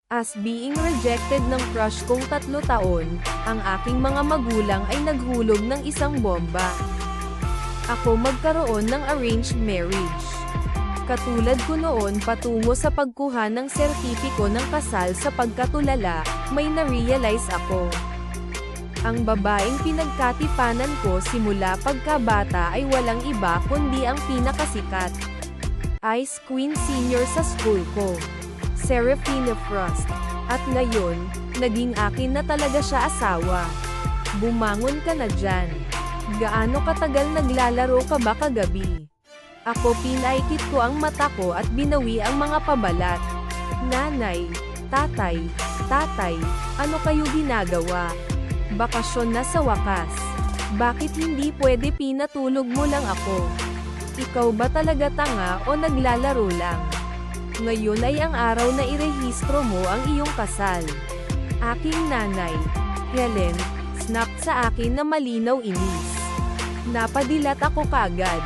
As being rejected ng crush kong 3 taon, ang aking mga magulang ay naghulog ng isang bomba. Ako magkaroon ng arranged marriage. Katulad ko noon patungo sa pagkuha ng sertipiko ng kasal sa pagkatulala, may na-realize ako. Ang babaeng pinagkatipanan ko simula pagkabata ay walang iba kundi ang pinakasikat. Ice Queen Senior sa school ko, Serafina Frost. At ngayon, naging akin na talaga siya asawa. Bumangon ka na dyan. Gaano katagal naglalaro ka ba kagabi? Ako pinaikit ko ang mata ko at binawi ang mga pabalat. Nanay, tatay, ano kayo ginagawa? Bakasyon na sa wakas. Bakit hindi pwede pinatulog mo lang ako? Ikaw ba talaga tanga o naglalaro lang? Ngayon ay ang araw na irehistro mo ang iyong kasal. Aking nanay, Helen, snap sa akin na malinaw inis. Napadilat ako kaagad.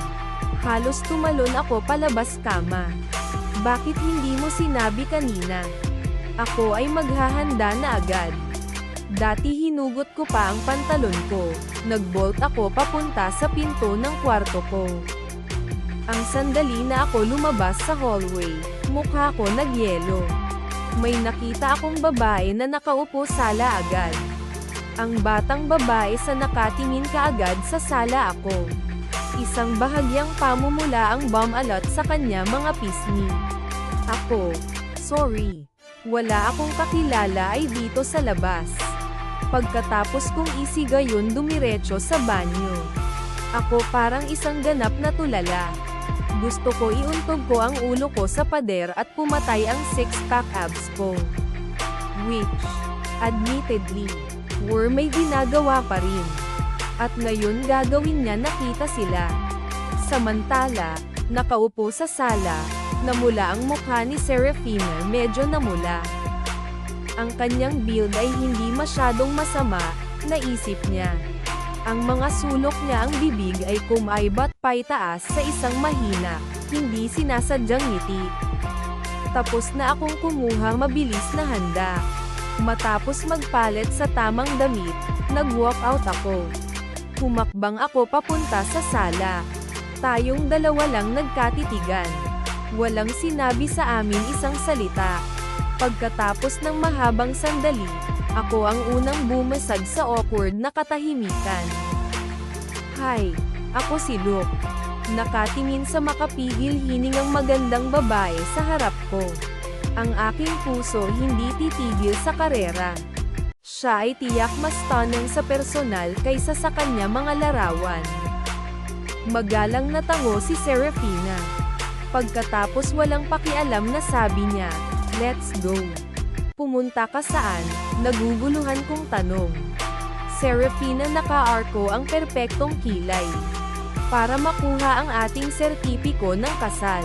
Halos tumalon ako palabas kama. Bakit hindi mo sinabi kanina? Ako ay maghahanda na agad. Dati hinugot ko pa ang pantalon ko. Nagbolt ako papunta sa pinto ng kwarto ko. Ang sandali na ako lumabas sa hallway, mukha ko nagyelo. May nakita akong babae na nakaupo sala agad. Ang batang babae sa nakatingin kaagad sa sala ako. Isang bahagyang pamumula ang bumalot sa kanya mga pisngi. Ako, sorry. Wala akong kakilala ay dito sa labas. Pagkatapos kong isigayon dumiretso sa banyo. Ako parang isang ganap na tulala. Gusto ko iuntog ko ang ulo ko sa pader at pumatay ang six-pack abs ko. Which, admittedly, were may ginagawa pa rin. At ngayon gagawin niya nakita sila. Samantala, nakaupo sa sala, namula ang mukha ni Serafina medyo namula. Ang kanyang build ay hindi masyadong masama, naisip niya. Ang mga sulok niya ang bibig ay kumaibat paitaas sa isang mahina, hindi sinasadyang ngiti. Tapos na akong kumuha mabilis na handa. Matapos magpalit sa tamang damit, nag-walk out ako. Humakbang ako papunta sa sala. Tayong dalawa lang nagkatitigan. Walang sinabi sa amin isang salita. Pagkatapos ng mahabang sandali, ako ang unang bumasag sa awkward na katahimikan. Hi, ako si Luke. Nakatingin sa makapigil hiningang magandang babae sa harap ko. Ang aking puso hindi titigil sa karera. Siya ay tiyak mas stunning sa personal kaysa sa kanya mga larawan. Magalang na tango si Serafina. Pagkatapos walang pakialam na sabi niya, "Let's go." Pumunta ka saan? Naguguluhan kong tanong. Serafina naka-arko ang perpektong kilay. Para makuha ang ating sertipiko ng kasal.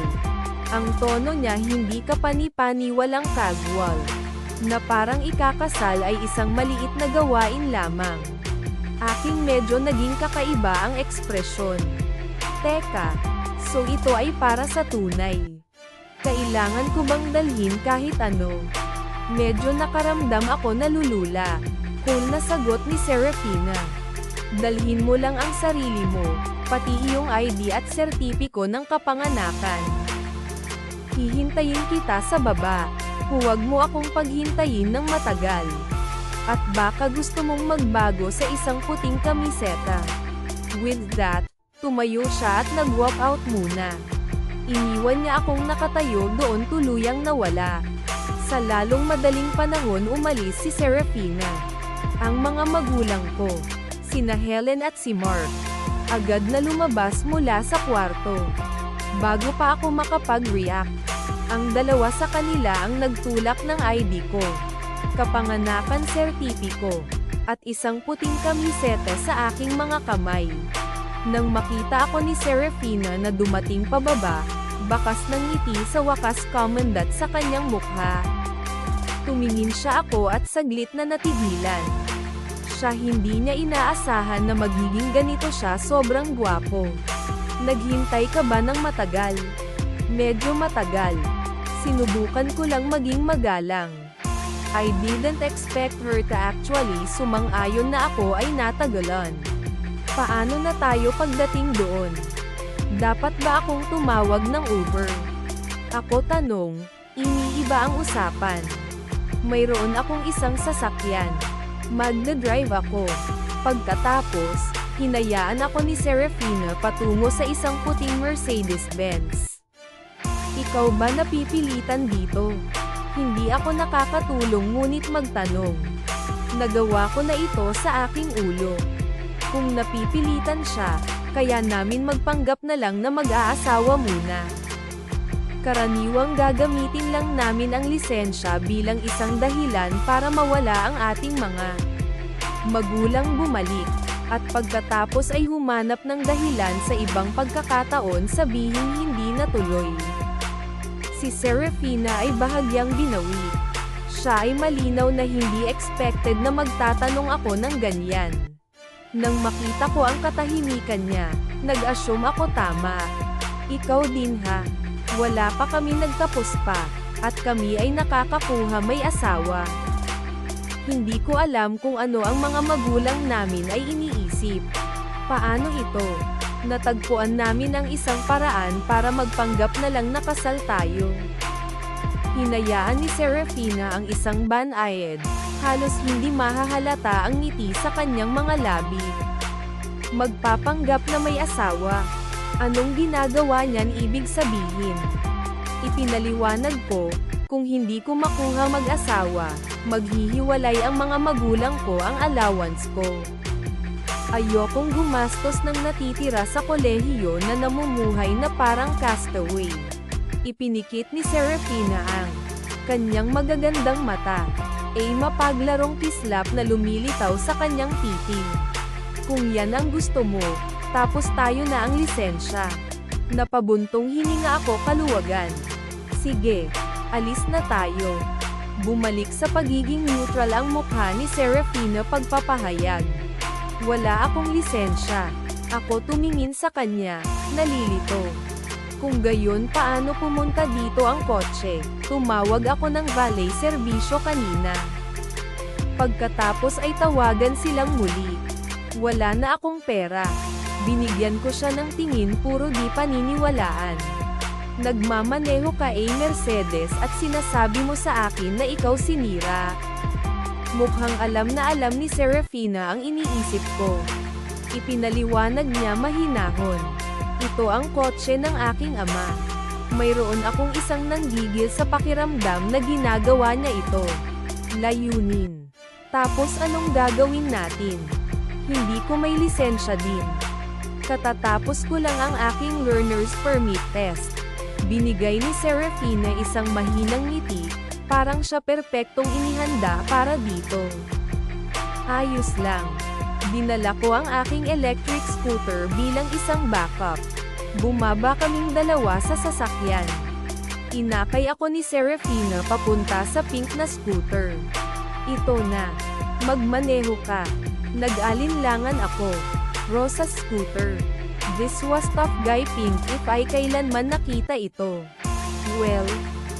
Ang tono niya hindi kapani-pani walang casual. Na parang ikakasal ay isang maliit na gawain lamang. Aking medyo naging kakaiba ang ekspresyon. Teka, so ito ay para sa tunay. Kailangan ko bang dalhin kahit ano? Medyo nakaramdam ako nalulula. Cool na sagot ni Serafina. Dalhin mo lang ang sarili mo, pati iyong ID at sertipiko ng kapanganakan. Hihintayin kita sa baba. Huwag mo akong paghintayin ng matagal. At baka gusto mong magbago sa isang puting kamiseta. With that, tumayo siya at nag-walk out muna. Iniwan niya akong nakatayo doon tuluyang nawala. Sa lalong madaling panahon umalis si Serafina. Ang mga magulang ko, sina Helen at si Mark, agad na lumabas mula sa kwarto. Bago pa ako makapag-react, ang dalawa sa kanila ang nagtulak ng ID ko, kapanganakan sertipiko, at isang puting kamisete sa aking mga kamay. Nang makita ako ni Serafina na dumating pababa, bakas ng ngiti sa wakas kumandat sa kanyang mukha. Tumingin siya ako at saglit na natigilan. Siya hindi niya inaasahan na magiging ganito siya, sobrang gwapo. Naghintay ka ba ng matagal? Medyo matagal. Sinubukan ko lang maging magalang. I didn't expect her to actually sumang-ayon na ako ay natagalan. Paano na tayo pagdating doon? Dapat ba akong tumawag ng Uber? Ako tanong, iniiba ang usapan. Mayroon akong isang sasakyan. Magdadrive ako. Pagkatapos, hinayaan ako ni Serafina patungo sa isang puting Mercedes-Benz. Ikaw ba napipilitan dito? Hindi ako nakakatulong ngunit magtanong. Nagawa ko na ito sa aking ulo. Kung napipilitan siya, kaya namin magpanggap na lang na mag-aasawa muna. Karaniwang gagamitin lang namin ang lisensya bilang isang dahilan para mawala ang ating mga magulang bumalik, at pagkatapos ay humanap ng dahilan sa ibang pagkakataon sabihing hindi natuloy. Si Serafina ay bahagyang binawi. Siya ay malinaw na hindi expected na magtatanong ako ng ganyan. Nang makita ko ang katahimikan niya, nag-assume ako tama. Ikaw din ha? Wala pa kami nagtapos pa, at kami ay nakakakuha may asawa. Hindi ko alam kung ano ang mga magulang namin ay iniisip. Paano ito? Natagpuan namin ang isang paraan para magpanggap na lang nakasal tayo. Hinayaan ni Serafina ang isang banayad. Halos hindi mahahalata ang ngiti sa kanyang mga labi. Magpapanggap na may asawa. Anong ginagawa niyan ibig sabihin? Ipinaliwanag ko, kung hindi ko makuha mag-asawa, maghihiwalay ang mga magulang ko ang allowance ko. Ayokong gumastos ng natitira sa kolehiyo na namumuhay na parang castaway. Ipinikit ni Serafina ang kanyang magagandang mata, ay mapaglarong kislap na lumilitaw sa kanyang pipi. Kung yan ang gusto mo, tapos tayo na ang lisensya. Napabuntong hininga ako kaluwagan. Sige, alis na tayo. Bumalik sa pagiging neutral ang mukha ni Serafina pagpapahayag. Wala akong lisensya. Ako tumingin sa kanya, nalilito. Kung gayon paano pumunta dito ang kotse? Tumawag ako ng valet serbisyo kanina. Pagkatapos ay tawagan silang muli. Wala na akong pera. Binigyan ko siya ng tingin puro di paniniwalaan. Nagmamaneho ka Mercedes at sinasabi mo sa akin na ikaw sinira. Mukhang alam na alam ni Serafina ang iniisip ko. Ipinaliwanag niya mahinahon. Ito ang kotse ng aking ama. Mayroon akong isang nanggigil sa pakiramdam na ginagawa niya ito. Layunin. Tapos anong gagawin natin? Hindi ko may lisensya din. Katatapos ko lang ang aking learner's permit test. Binigay ni Serafina isang mahinang ngiti, parang siya perpektong inihanda para dito. Ayos lang. Dinala ko ang aking electric scooter bilang isang backup. Bumaba kaming dalawa sa sasakyan. Inakay ako ni Serafina papunta sa pink na scooter. Ito na. Magmaneho ka. Nag-alinlangan ako. Rosa scooter. This was tough guy pink if ay kailanman nakita ito. Well,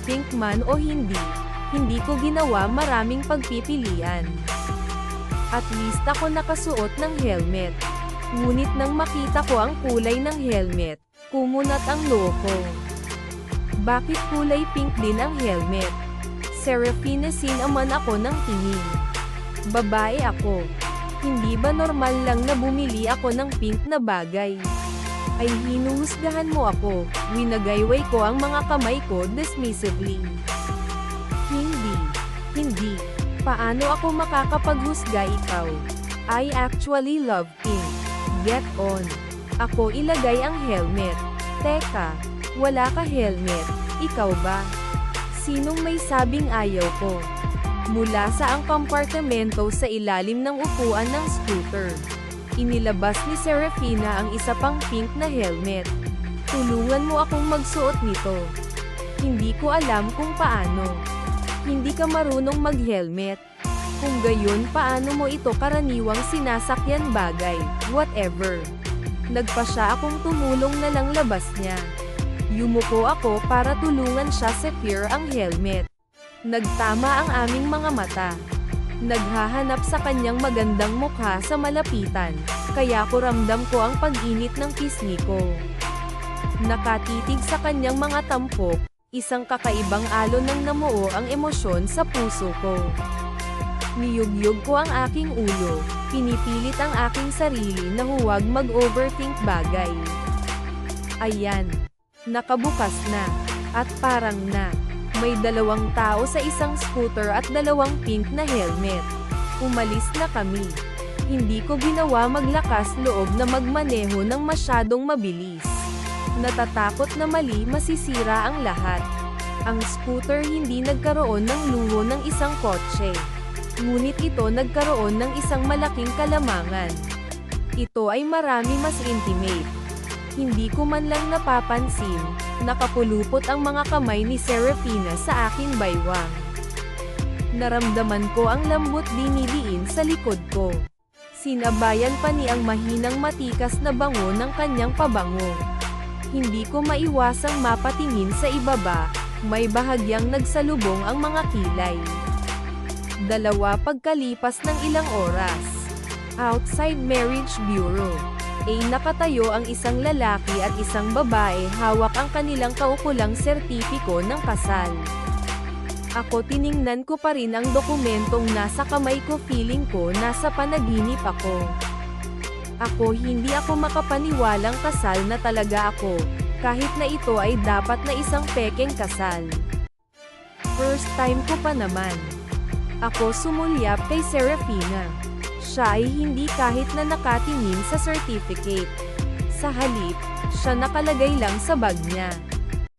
pink man o hindi, hindi ko ginawa maraming pagpipilian. At least ako nakasuot ng helmet. Ngunit nang makita ko ang kulay ng helmet, kumunat ang loo ko. Bakit kulay pink din ang helmet? Serafina sinaman ako ng tingin. Babae ako. Hindi ba normal lang na bumili ako ng pink na bagay? Ay hinuhusgahan mo ako, winagayway ko ang mga kamay ko dismissively. Hindi. Paano ako makakapaghusga ikaw? I actually love pink. Get on. Ako ilagay ang helmet. Teka, wala ka helmet. Ikaw ba? Sinong may sabing ayaw ko? Mula sa ang kompartamento sa ilalim ng upuan ng scooter. Inilabas ni Serafina ang isa pang pink na helmet. Tulungan mo akong magsuot nito. Hindi ko alam kung paano. Hindi ka marunong mag-helmet. Kung gayon paano mo ito karaniwang sinasakyan bagay, whatever. Nagpa siya akong tumulong na lang labas niya. Yumuko ako para tulungan siya secure ang helmet. Nagtama ang aming mga mata. Naghahanap sa kanyang magandang mukha sa malapitan, kaya ko ramdam ko ang pag-init ng pisngi ko. Nakatitig sa kanyang mga tampok, isang kakaibang alon ng namuo ang emosyon sa puso ko. Niyugyug ko ang aking ulo, pinipilit ang aking sarili na huwag mag-overthink bagay. Ayan. Nakabukas na. At parang may dalawang tao sa isang scooter at dalawang pink na helmet. Umalis na kami. Hindi ko ginawa maglakas loob na magmaneho ng masyadong mabilis. Natatakot na mali masisira ang lahat. Ang scooter hindi nagkaroon ng luho ng isang kotse. Ngunit ito nagkaroon ng isang malaking kalamangan. Ito ay marami mas intimate. Hindi ko man lang napapansin, nakapulupot ang mga kamay ni Serafina sa aking baywang. Naramdaman ko ang lambot dinidiin sa likod ko. Sinabayan pa ni ang mahinang matikas na bango ng kanyang pabango. Hindi ko maiwasang mapatingin sa ibaba, may bahagyang nagsalubong ang mga kilay. Pagkalipas ng ilang oras. Outside Marriage Bureau. Nakatayo ang isang lalaki at isang babae hawak ang kanilang kaukulang sertipiko ng kasal. Ako tiningnan ko pa rin ang dokumentong nasa kamay ko, feeling ko nasa panaginip ako. Hindi ako makapaniwalang kasal na talaga ako, kahit na ito ay dapat na isang pekeng kasal. First time ko pa naman. Ako sumulyap kay Serafina. Siya ay hindi kahit na nakatingin sa certificate. Sa halip, siya nakalagay lang sa bag niya.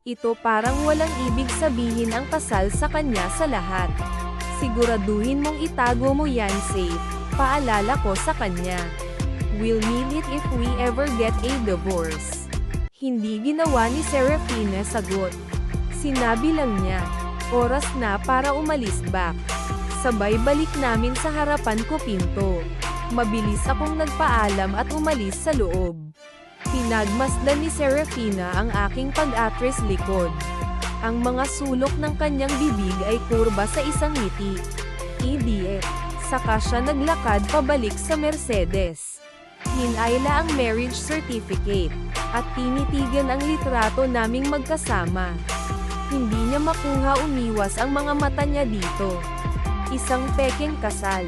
Ito parang walang ibig sabihin ang kasal sa kanya sa lahat. Siguraduhin mong itago mo yan safe, paalala ko sa kanya. We'll need it if we ever get a divorce. Hindi ginawa ni Serafina sagot. Sinabi lang niya, oras na para umalis back. Sabay balik namin sa harapan ko pinto. Mabilis akong nagpaalam at umalis sa loob. Pinagmasdan ni Serafina ang aking pag-atras likod. Ang mga sulok ng kanyang bibig ay kurba sa isang ngiti. Idiot. Saka siya naglakad pabalik sa Mercedes. Hinayla ang marriage certificate, at tinitigan ang litrato naming magkasama. Hindi niya makuha umiwas ang mga mata niya dito. Isang pekeng kasal.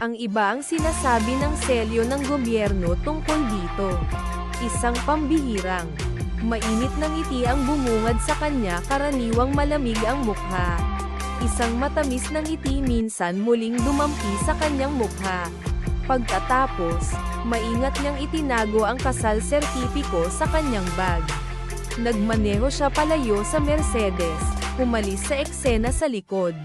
Ang iba ang sinasabi ng selyo ng gobyerno tungkol dito. Isang pambihirang, mainit na ngiti ang bumungad sa kanya, karaniwang malamig ang mukha. Isang matamis na ngiti minsan muling dumampi sa kanyang mukha. Pagkatapos, maingat niyang itinago ang kasal sertipiko sa kanyang bag. Nagmaneho siya palayo sa Mercedes, umalis sa eksena sa likod.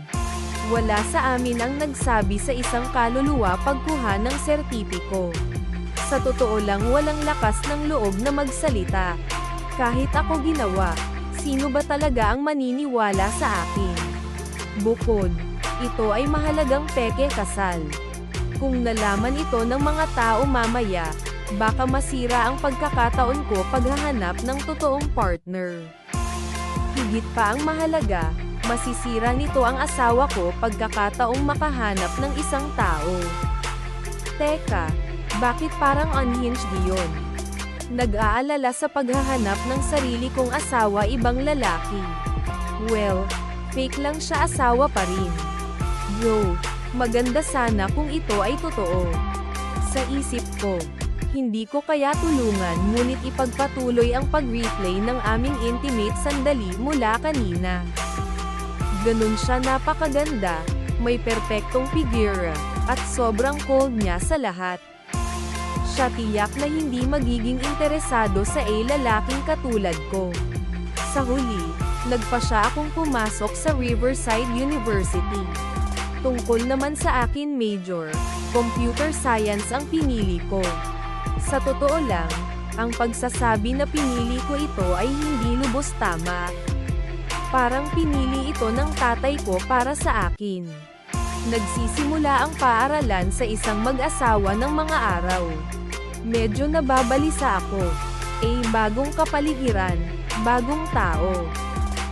Wala sa amin ang nagsabi sa isang kaluluwa pagkuha ng sertipiko. Sa totoo lang walang lakas ng loob na magsalita. Kahit ako ginawa, sino ba talaga ang maniniwala sa akin? Bukod, ito ay mahalagang peke kasal. Kung nalaman ito ng mga tao mamaya, baka masira ang pagkakataon ko paghahanap ng totoong partner. Higit pa ang mahalaga, masisira nito ang asawa ko pagkakataong makahanap ng isang tao. Teka, bakit parang unhinged yun? Nag-aalala sa paghahanap ng sarili kong asawa ibang lalaki. Well, fake lang siya, asawa pa rin. Bro, maganda sana kung ito ay totoo. Sa isip ko, hindi ko kaya tulungan ngunit ipagpatuloy ang pag-replay ng aming intimate sandali mula kanina. Ganun siya, napakaganda, may perpektong figura, at sobrang cold niya sa lahat. Siya tiyak na hindi magiging interesado sa lalaking katulad ko. Sa huli, nagpa siya akong pumasok sa Riverside University. Tungkol naman sa akin major, computer science ang pinili ko. Sa totoo lang, ang pagsasabi na pinili ko ito ay hindi lubos tama. Parang pinili ito ng tatay ko para sa akin. Nagsisimula ang paaralan sa isang mag-asawa ng mga araw. Medyo nababalisa ako. Bagong kapaligiran, bagong tao.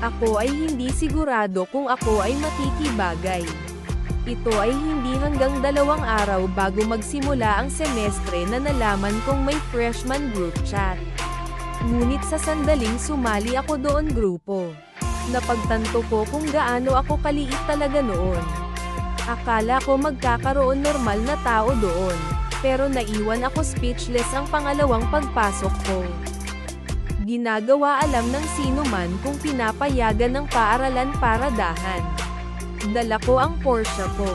Ako ay hindi sigurado kung ako ay makikibagay. Ito ay hindi hanggang 2 araw bago magsimula ang semestre na nalaman kong may freshman group chat. Ngunit sa sandaling sumali ako doon grupo, napagtanto ko kung gaano ako kaliit talaga noon. Akala ko magkakaroon normal na tao doon, pero naiwan ako speechless ang pangalawang pagpasok ko. Ginagawa alam ng sino man kung pinapayagan ng paaralan para dahan. Dala ko ang Porsche ko.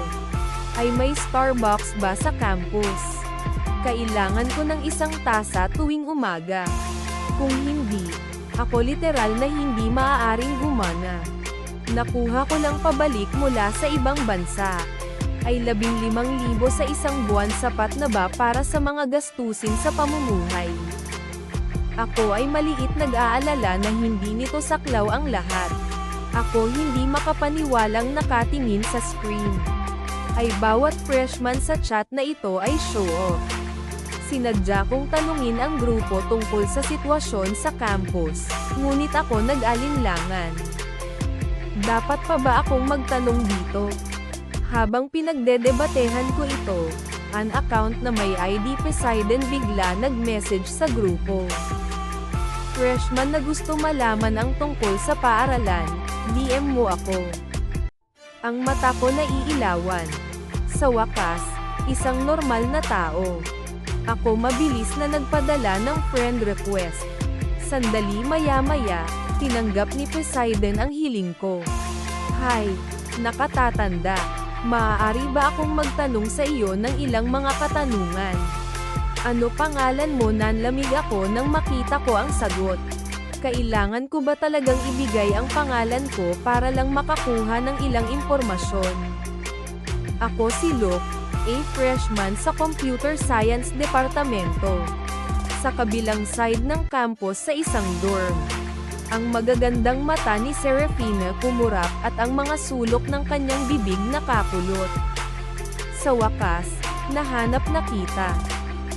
Ay may Starbucks ba sa campus? Kailangan ko ng isang tasa tuwing umaga. Kung hindi, ako literal na hindi maaaring gumana. Nakuha ko lang pabalik mula sa ibang bansa. Ay 15,000 sa isang buwan, sapat na ba para sa mga gastusin sa pamumuhay? Ako ay maliit, nag-aalala na hindi nito saklaw ang lahat. Ako hindi makapaniwalang nakatingin sa screen. Ay bawat freshman sa chat na ito ay show-off. Sinadya kong tanungin ang grupo tungkol sa sitwasyon sa campus, ngunit ako nag-alinlangan. Dapat pa ba akong magtanong dito? Habang pinagdedebatehan ko ito, an account na may ID Poseidon bigla nag-message sa grupo. Freshman na gusto malaman ang tungkol sa paaralan, DM mo ako. Ang mata ko naiilawan. Sa wakas, isang normal na tao. Ako mabilis na nagpadala ng friend request. Sandali maya-maya, tinanggap ni Poseidon ang hiling ko. Hi, nakatatanda. Maaari ba akong magtanong sa iyo ng ilang mga katanungan? Ano pangalan mo? Nanlamig ako nang makita ko ang sagot. Kailangan ko ba talagang ibigay ang pangalan ko para lang makakuha ng ilang impormasyon? Ako si Luke, a freshman sa Computer Science Departamento. Sa kabilang side ng campus sa isang dorm. Ang magagandang mata ni Serafina kumurap at ang mga sulok ng kanyang bibig nakakulot. Sa wakas, nahanap na kita.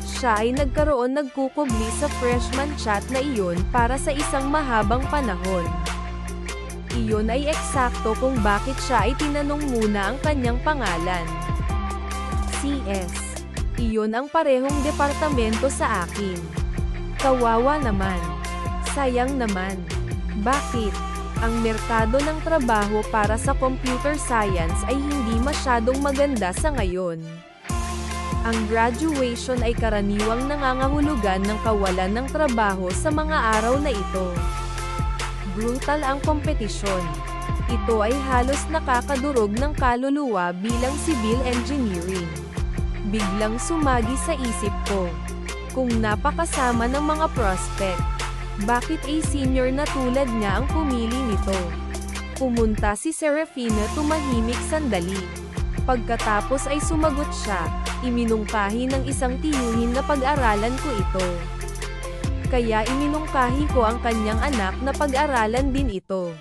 Siya ay nagkukubli sa freshman chat na iyon para sa isang mahabang panahon. Iyon ay eksakto kung bakit siya ay tinanong muna ang kanyang pangalan. CS. Iyon ang parehong departamento sa akin. Kawawa naman. Sayang naman. Bakit? Ang merkado ng trabaho para sa computer science ay hindi masyadong maganda sa ngayon. Ang graduation ay karaniwang nangangahulugan ng kawalan ng trabaho sa mga araw na ito. Brutal ang kompetisyon. Ito ay halos nakakadurog ng kaluluwa bilang civil engineering. Biglang sumagi sa isip ko. Kung napakasama ng mga prospect, bakit a senior na tulad niya ang pumili nito? Pumunta si Serafina, tumahimik sandali. Pagkatapos ay sumagot siya, iminungkahi ng isang tiyuhin na pag-aralan ko ito. Kaya iminungkahi ko ang kanyang anak na pag-aralan din ito.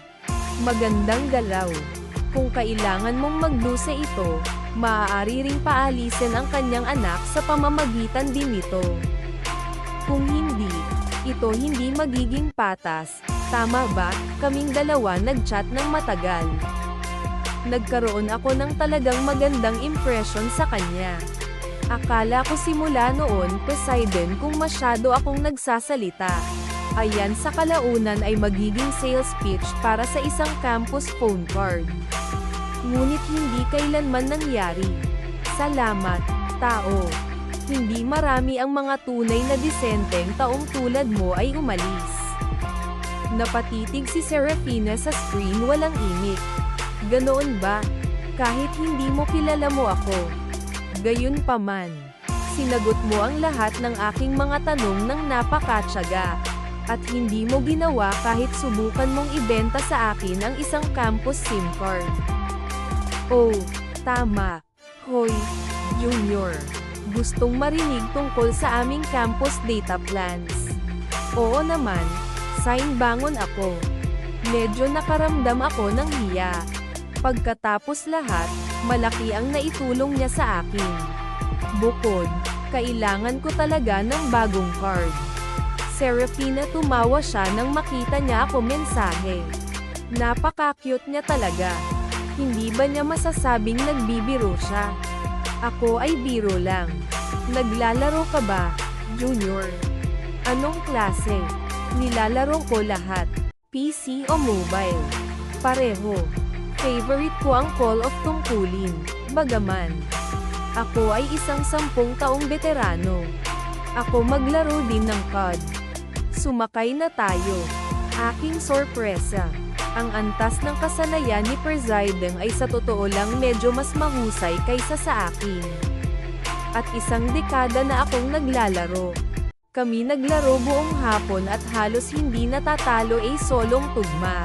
Magandang galaw. Kung kailangan mong magdusa ito, maaari ring paalisin ang kanyang anak sa pamamagitan din nito. Kung hindi, ito hindi magiging patas. Tama ba? Kaming dalawa nag-chat ng matagal. Nagkaroon ako ng talagang magandang impression sa kanya. Akala ko simula noon, Poseidon, kung masyado akong nagsasalita. Ayan sa kalaunan ay magiging sales pitch para sa isang campus phone card. Ngunit hindi kailanman nangyari. Salamat, tao. Hindi marami ang mga tunay na disenteng taong tulad mo ay umalis. Napatitig si Serafina sa screen, walang imik. Ganoon ba? Kahit hindi mo kilala mo ako. Gayunpaman, sinagot mo ang lahat ng aking mga tanong ng napakatyaga. At hindi mo ginawa kahit subukan mong ibenta sa akin ang isang campus SIM card. Oh, tama. Hoy, Junior. Gustong marinig tungkol sa aming campus data plans. Oo naman, sign bangon ako. Medyo nakaramdam ako ng hiya. Pagkatapos lahat, malaki ang naitulong niya sa akin. Bukod, kailangan ko talaga ng bagong card. Serafina, tumawa siya nang makita niya ako mensahe. Napaka-cute niya talaga. Hindi ba niya masasabing nagbibiro siya? Ako ay biro lang. Naglalaro ka ba, Junior? Anong klase? Nilalaro ko lahat. PC o mobile? Pareho. Favorite ko ang Call of Tungkulin. Bagaman ako ay isang 10 taong veterano. Ako maglaro din ng COD. Sumakay na tayo. Aking sorpresa. Ang antas ng kasanayan ni Presideng ay sa totoo lang medyo mas mahusay kaysa sa akin. At isang dekada na akong naglalaro. Kami naglaro buong hapon at halos hindi natatalo ay solong tugma.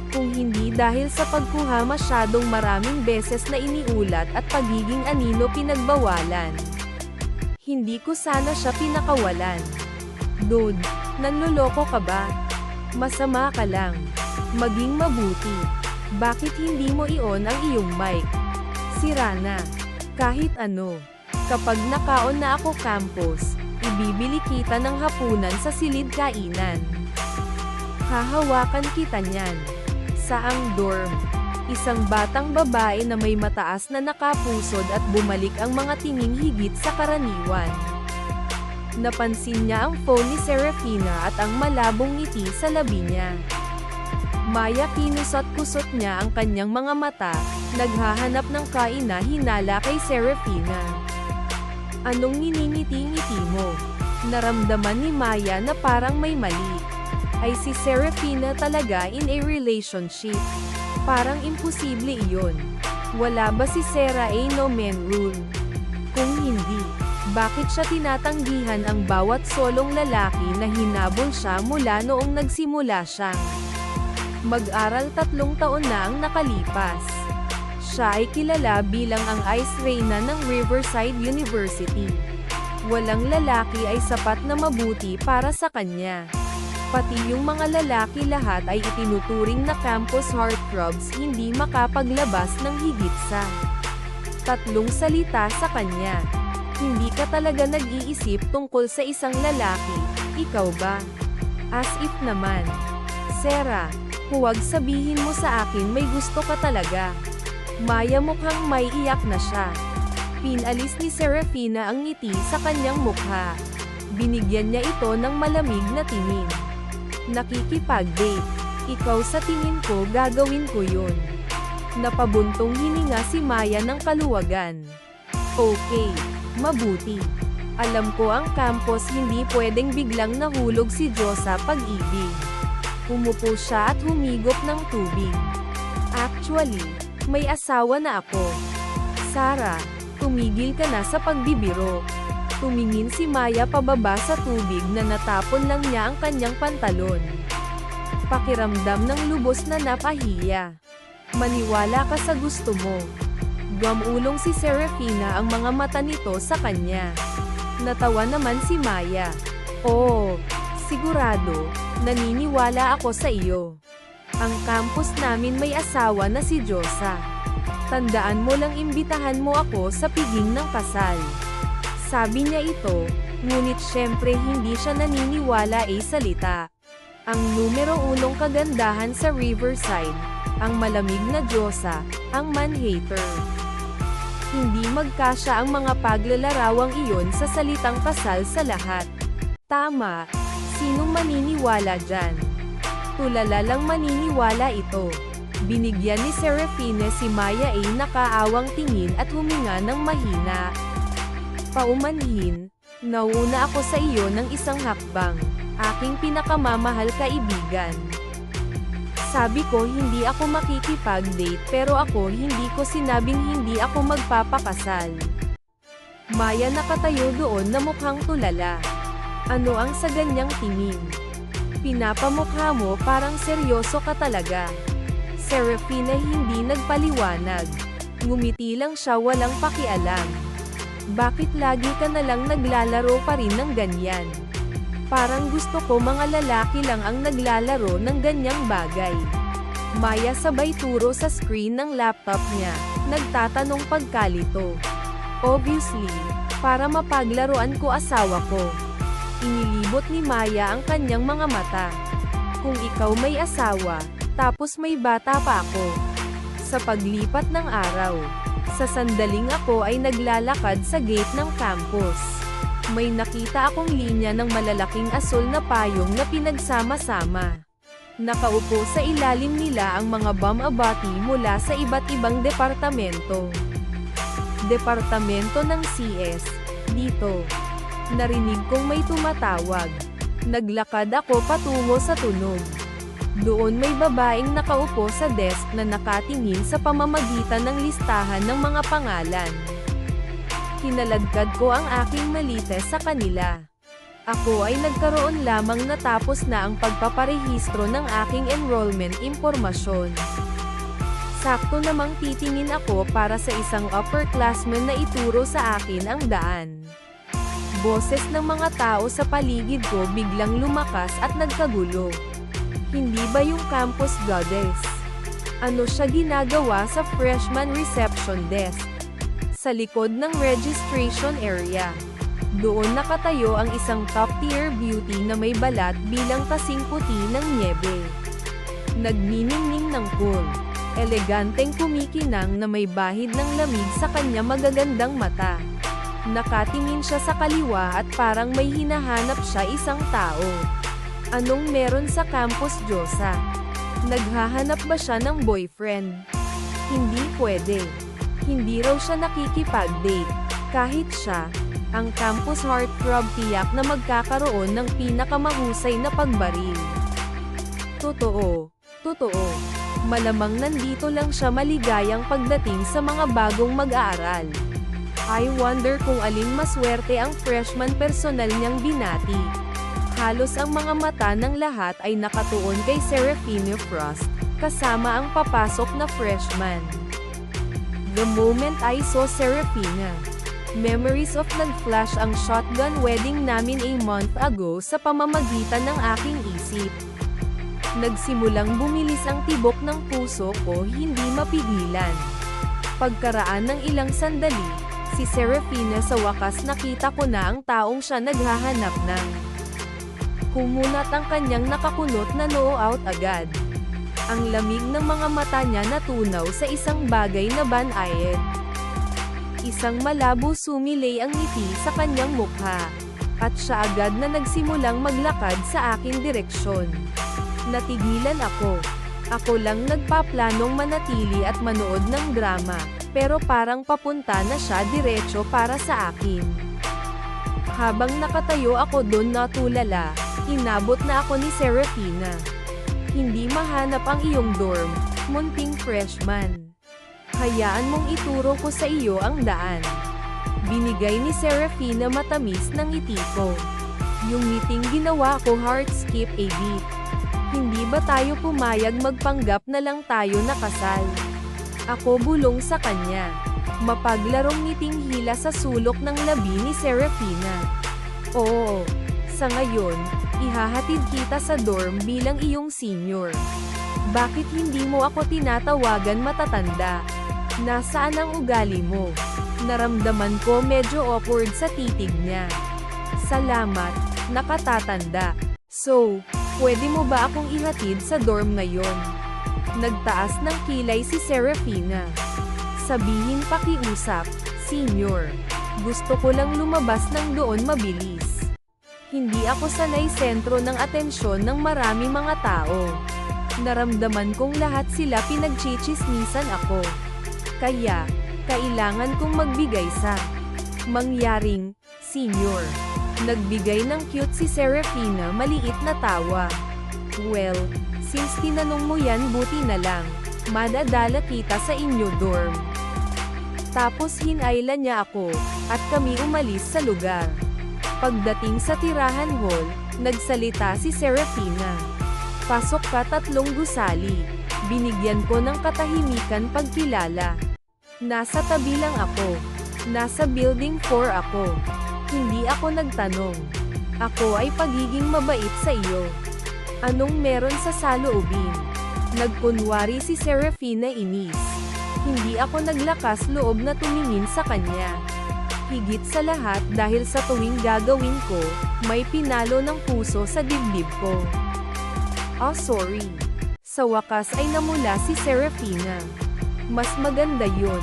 Kung hindi dahil sa pagkuha masyadong maraming beses na iniulat at pagiging anino pinagbawalan. Hindi ko sana siya pinakawalan. Dude, nanloloko ka ba? Masama ka lang. Maging mabuti. Bakit hindi mo i-on ang iyong mic? Sira na. Kahit ano. Kapag nakaon na ako campus, ibibili kita ng hapunan sa silid kainan. Hahawakan kita niyan. Saang dorm. Isang batang babae na may mataas na nakapusod at bumalik ang mga tinging higit sa karaniwan. Napansin niya ang phone ni Serafina at ang malabong ngiti sa labi niya. Maya kinusot-kusot niya ang kanyang mga mata, naghahanap ng kaina-hinala kay Serafina. Anong nginingiti-ngiti mo? Naramdaman ni Maya na parang may mali. Ay si Serafina talaga in a relationship. Parang imposible iyon. Wala ba si Sarah a no man rule? Kung hindi, bakit siya tinatanggihan ang bawat solong lalaki na hinabol siya mula noong nagsimula siyang mag-aral? 3 taon na ang nakalipas. Siya ay kilala bilang ang Ice Reyna ng Riverside University. Walang lalaki ay sapat na mabuti para sa kanya. Pati yung mga lalaki lahat ay itinuturing na campus heartthrobs, hindi makapaglabas ng higit sa 3 salita sa kanya. Hindi ka talaga nag-iisip tungkol sa isang lalaki, ikaw ba? As if naman. Sarah, huwag sabihin mo sa akin may gusto ka talaga. Maya mukhang may iyak na siya. Pinalis ni Serafina ang ngiti sa kanyang mukha. Binigyan niya ito ng malamig na tingin. Nakikipag-date. Ikaw sa tingin ko gagawin ko yun. Napabuntong hininga si Maya ng kaluwagan. Okay, mabuti. Alam ko ang campus hindi pwedeng biglang nahulog si Diyos sa pag-ibig. Umupo siya at humigop ng tubig. Actually, may asawa na ako. Sarah, tumigil ka na sa pagbibiro. Tumingin si Maya pababa sa tubig na natapon lang niya ang kanyang pantalon. Pakiramdam ng lubos na napahiya. Maniwala ka sa gusto mo. Gamulong si Serafina ang mga mata nito sa kanya. Natawa naman si Maya. Oo, sigurado, naniniwala ako sa iyo. Ang campus namin may asawa na si Josa. Tandaan mo lang imbitahan mo ako sa piging ng kasal. Sabi niya ito, ngunit syempre hindi siya naniniwala ay salita. Ang numero 1 kagandahan sa Riverside, ang malamig na Diyosa, ang man-hater. Hindi magkasya ang mga paglalarawang iyon sa salitang kasal sa lahat. Tama, sinong maniniwala dyan? Tulala lang maniniwala ito. Binigyan ni Serafina si Maya ay nakaawang tingin at huminga ng mahina. Paumanhin, nauna ako sa iyo ng isang hakbang, aking pinakamamahal kaibigan. Sabi ko hindi ako makikipag-date pero ako hindi ko sinabing hindi ako magpapakasal. Maya nakatayo doon na mukhang tulala. Ano ang sa ganyang tingin? Pinapamukha mo parang seryoso ka talaga. Serafina hindi nagpaliwanag. Ngumiti lang siya walang pakialam. Bakit lagi ka na lang naglalaro pa rin ng ganyan? Parang gusto ko mga lalaki lang ang naglalaro ng ganyang bagay. Maya sabay turo sa screen ng laptop niya, nagtatanong pagkalito. Obviously, para mapaglaruan ko asawa ko. Inilibot ni Maya ang kanyang mga mata. Kung ikaw may asawa, Tapos may bata pa ako. Sa paglipat ng araw, sa sandaling ako ay naglalakad sa gate ng campus. May nakita akong linya ng malalaking asul na payong na pinagsama-sama. Nakaupo sa ilalim nila ang mga bumabati mula sa iba't ibang departamento. Departamento ng CS, dito. Narinig kong may tumatawag. Naglakad ako patungo sa tunog. Doon may babaeng nakaupo sa desk na nakatingin sa pamamagitan ng listahan ng mga pangalan. Hinaladkad ko ang aking malites sa kanila. Ako ay nagkaroon lamang natapos na ang pagpaparehistro ng aking enrollment impormasyon. Sakto namang titingin ako para sa isang upperclassman na ituro sa akin ang daan. Boses ng mga tao sa paligid ko biglang lumakas at nagkagulo. Hindi ba yung campus goddess? Ano siya ginagawa sa freshman reception desk? Sa likod ng registration area. Doon nakatayo ang isang top-tier beauty na may balat bilang kasing puti ng nyebe. Nagniningning ng cool. Eleganteng kumikinang na may bahid ng lamig sa kanya magagandang mata. Nakatingin siya sa kaliwa at parang may hinahanap siya isang tao. Anong meron sa campus, Diyosa? Naghahanap ba siya ng boyfriend? Hindi pwede. Hindi raw siya nakikipag-date. Kahit siya, ang campus heartthrob tiyak na magkakaroon ng pinakamahusay na pagbaril. Totoo. Malamang nandito lang siya maligayang pagdating sa mga bagong mag-aaral. I wonder kung alin maswerte ang freshman personal niyang binati. Halos ang mga mata ng lahat ay nakatuon kay Seraphina Frost, kasama ang papasok na freshman. The moment I saw Seraphina, memories of nag-flash ang shotgun wedding namin a month ago sa pamamagitan ng aking isip. Nagsimulang bumilis ang tibok ng puso ko hindi mapigilan. Pagkaraan ng ilang sandali, si Seraphina sa wakas nakita ko na ang taong siya naghahanap ng. Kumunat ang kanyang nakakunot na noo out agad. Ang lamig ng mga mata niya natunaw sa isang bagay na banayad. Isang malabo sumilay ang ngiti sa kanyang mukha. At siya agad na nagsimulang maglakad sa aking direksyon. Natigilan ako. Ako lang nagpaplanong manatili at manood ng drama, pero parang papunta na siya diretso para sa akin. Habang nakatayo ako doon natulala, inabot na ako ni Seraphina. Hindi mahanap ang iyong dorm, munting freshman. Hayaan mong ituro ko sa iyo ang daan. Binigay ni Seraphina matamis ng ngiti ko. Yung ngiting ginawa ko heart skip a beat. Hindi ba tayo pumayag magpanggap na lang tayo nakasal? Ako bulong sa kanya. Mapaglarong ngiting hila sa sulok ng labi ni Seraphina. Oo, sa ngayon, ihahatid kita sa dorm bilang iyong senior. Bakit hindi mo ako tinatawagan matatanda? Nasaan ang ugali mo? Naramdaman ko medyo awkward sa titig niya. Salamat, nakatatanda. So, pwede mo ba akong ihatid sa dorm ngayon? Nagtaas ng kilay si Seraphina. Sabihin pakiusap, senior. Gusto ko lang lumabas ng doon mabilis. Hindi ako sanay sentro ng atensyon ng marami mga tao. Naramdaman kong lahat sila pinagchichismisan ako. Kaya, kailangan kong magbigay sa mangyaring senior. Nagbigay ng cute si Seraphina maliit na tawa. Well, since tinanong mo yan buti na lang. Madadala kita sa inyo dorm. Tapos hinayla niya ako, at kami umalis sa lugar. Pagdating sa tirahan hall, nagsalita si Seraphina. Pasok ka, tatlong gusali. Binigyan ko ng katahimikan pagkilala. Nasa tabi lang ako. Nasa building 4 ako. Hindi ako nagtanong. Ako ay pagiging mabait sa iyo. Anong meron sa saloobin? Nagkunwari si Seraphina inis. Hindi ako naglakas loob na tumingin sa kanya. Higit sa lahat dahil sa tuwing gagawin ko, may pinalo ng puso sa dibdib ko. Oh sorry. Sa wakas ay namula si Serafina. Mas maganda yun.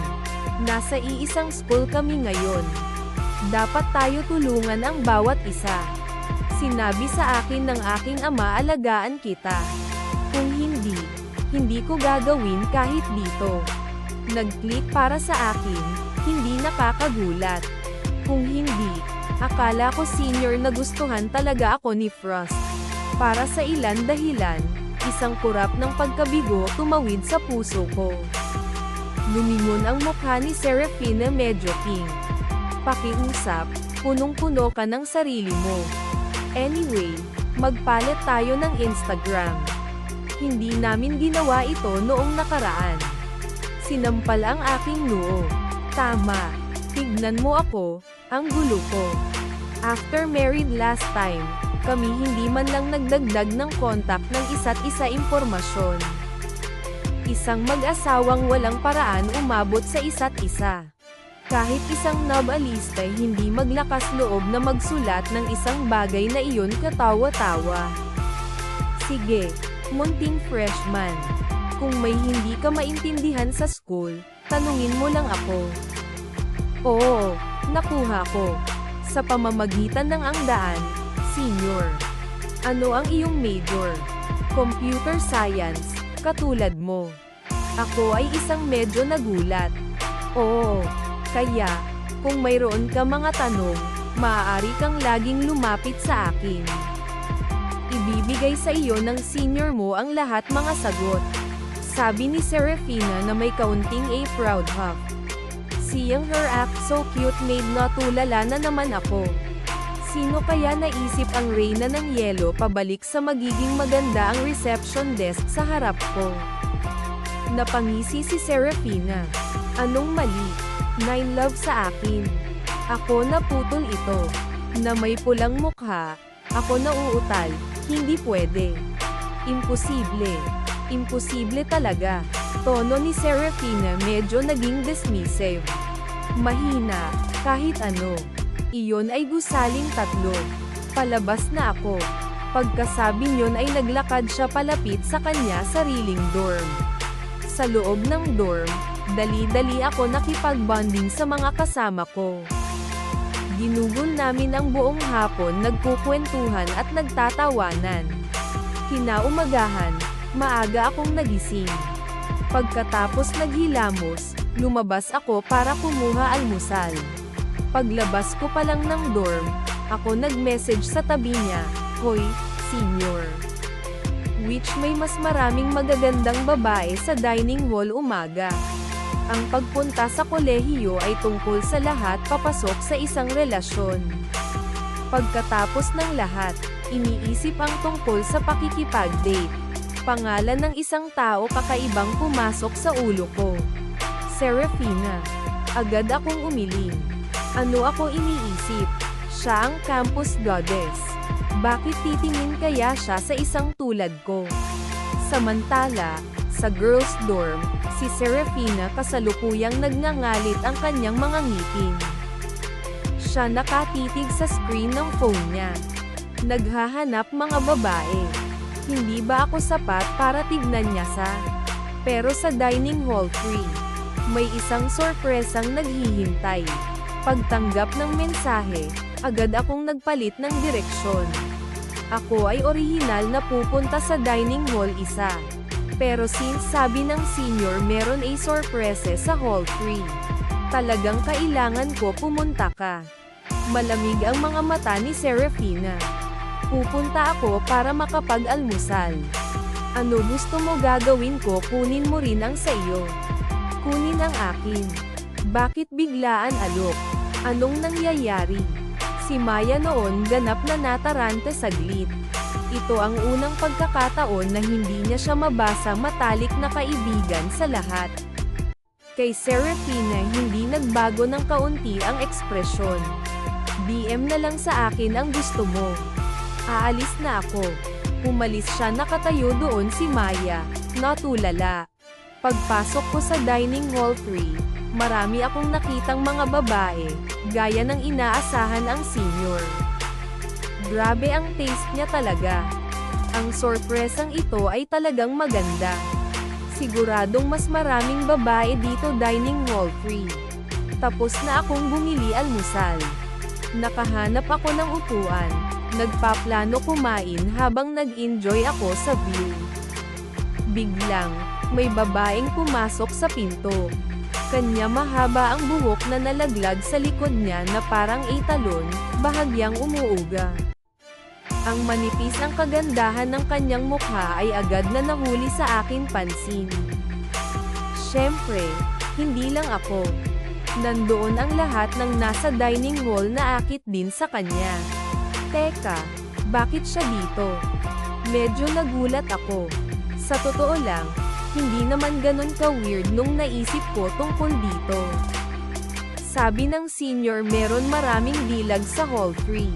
Nasa iisang school kami ngayon. Dapat tayo tulungan ang bawat isa. Sinabi sa akin ng aking ama, alagaan kita. Kung hindi, hindi ko gagawin kahit dito. Nag-click para sa akin, hindi nakakagulat. Kung hindi, akala ko senior na gustuhan talaga ako ni Frost. Para sa ilan dahilan, isang kurap ng pagkabigo tumawid sa puso ko. Lumingon ang mukha ni Serafina, medyo pink. Pakiusap, punong-puno ka ng sarili mo. Anyway, magpalit tayo ng Instagram. Hindi namin ginawa ito noong nakaraan. Sinampal ang aking noo. Tama, tignan mo ako, ang gulo ko. After married last time, kami hindi man lang nagdagdag ng contact ng isa't isa impormasyon. Isang mag-asawang walang paraan umabot sa isa't isa. Kahit isang novelista hindi maglakas loob na magsulat ng isang bagay na iyon katawa-tawa. Sige, munting freshman. Kung may hindi ka maintindihan sa school, tanungin mo lang ako. Oo, nakuha ko. Sa pamamagitan ng ang daan, senior. Ano ang iyong major? Computer science, katulad mo. Ako ay isang medyo nagulat. Oo, kaya, kung mayroon ka mga tanong, maaari kang laging lumapit sa akin. Ibibigay sa iyo ng senior mo ang lahat mga sagot. Sabi ni Serafina na may kaunting a proud huff. Seeing her act so cute made natulala na naman ako. Sino kaya naisip ang reyna ng yelo pabalik sa magiging maganda ang reception desk sa harap ko? Napangisi si Serafina. Anong mali? 9 love sa akin. Ako naputol ito. Na may pulang mukha. Ako nauutal. Hindi pwede. Imposible. Imposible talaga. Tono ni Serafina medyo naging dismissive. Mahina, kahit ano. Iyon ay gusaling 3. Palabas na ako. Pagkasabi niyon ay naglakad siya palapit sa kanya sariling dorm. Sa loob ng dorm, dali-dali ako nakipag-bonding sa mga kasama ko. Ginugol namin ang buong hapon, nagkukwentuhan at nagtatawanan. Kinaumagahan, maaga akong nagising. Pagkatapos naghilamos, lumabas ako para kumuha almusal. Paglabas ko pa lang ng dorm, ako nag-message sa tabi niya, "Hoy, senior." Which may mas maraming magagandang babae sa dining hall umaga. Ang pagpunta sa kolehiyo ay tungkol sa lahat papasok sa isang relasyon. Pagkatapos ng lahat, iniisip ang tungkol sa pakikipag-date. Pangalan ng isang tao kakaibang pumasok sa ulo ko. Serafina. Agad akong umiling. Ano ako iniisip? Siya ang campus goddess. Bakit titingin kaya siya sa isang tulad ko? Samantala, sa girls' dorm, si Serafina kasalukuyang nagngangalit ang kanyang mga ngipin. Siya nakatitig sa screen ng phone niya. Naghahanap mga babae. Hindi ba ako sapat para tignan niya sa? Pero sa dining hall 3, may isang sorpresang naghihintay. Pagtanggap ng mensahe, agad akong nagpalit ng direksyon. Ako ay orihinal na pupunta sa dining hall 1. Pero since sabi ng senior meron ay sorpresa sa hall 3, talagang kailangan ko pumunta ka. Malamig ang mga mata ni Serafina. Pupunta ako para makapag-almusal. Ano gusto mo gagawin ko? Kunin mo rin ang sa iyo. Kunin ang akin. Bakit biglaan alok? Anong nangyayari? Si Maya noon ganap na natarante saglit. Ito ang unang pagkakataon na hindi niya siya mabasa matalik na kaibigan sa lahat. Kay Serafina hindi nagbago ng kaunti ang ekspresyon. DM na lang sa akin ang gusto mo. Aalis na ako. Umalis siya, nakatayo doon si Maya, natulala. Pagpasok ko sa dining hall 3, marami akong nakitang mga babae, gaya ng inaasahan ang senior. Grabe ang taste niya talaga. Ang sorpresang ito ay talagang maganda. Siguradong mas maraming babae dito dining hall 3. Tapos na akong bumili almusal. Nakahanap ako ng upuan. Nagpaplano kumain habang nag-enjoy ako sa view. Biglang, may babaeng pumasok sa pinto. Kanya mahaba ang buhok na nalaglag sa likod niya na parang italon, bahagyang umuuga. Ang manipis ang kagandahan ng kanyang mukha ay agad na nahuli sa aking pansin. Siyempre, hindi lang ako. Nandoon ang lahat ng nasa dining hall na akit din sa kanya. Teka, bakit siya dito? Medyo nagulat ako. Sa totoo lang, hindi naman ganun ka-weird nung naisip ko tungkol dito. Sabi ng senior meron maraming dilag sa Hall 3.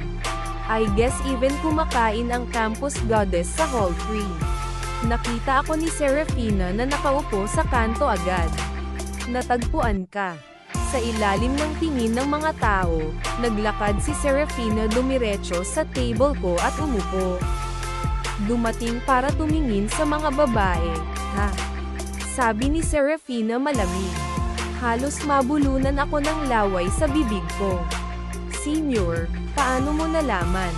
I guess even kumakain ang campus goddess sa Hall 3. Nakita ako ni Serafina na nakaupo sa kanto agad. Natagpuan ka. Sa ilalim ng tingin ng mga tao, naglakad si Serafina dumiretso sa table ko at umupo. Dumating para tumingin sa mga babae, ha? Sabi ni Serafina malamig. Halos mabulunan ako ng laway sa bibig ko. Senior, paano mo nalaman?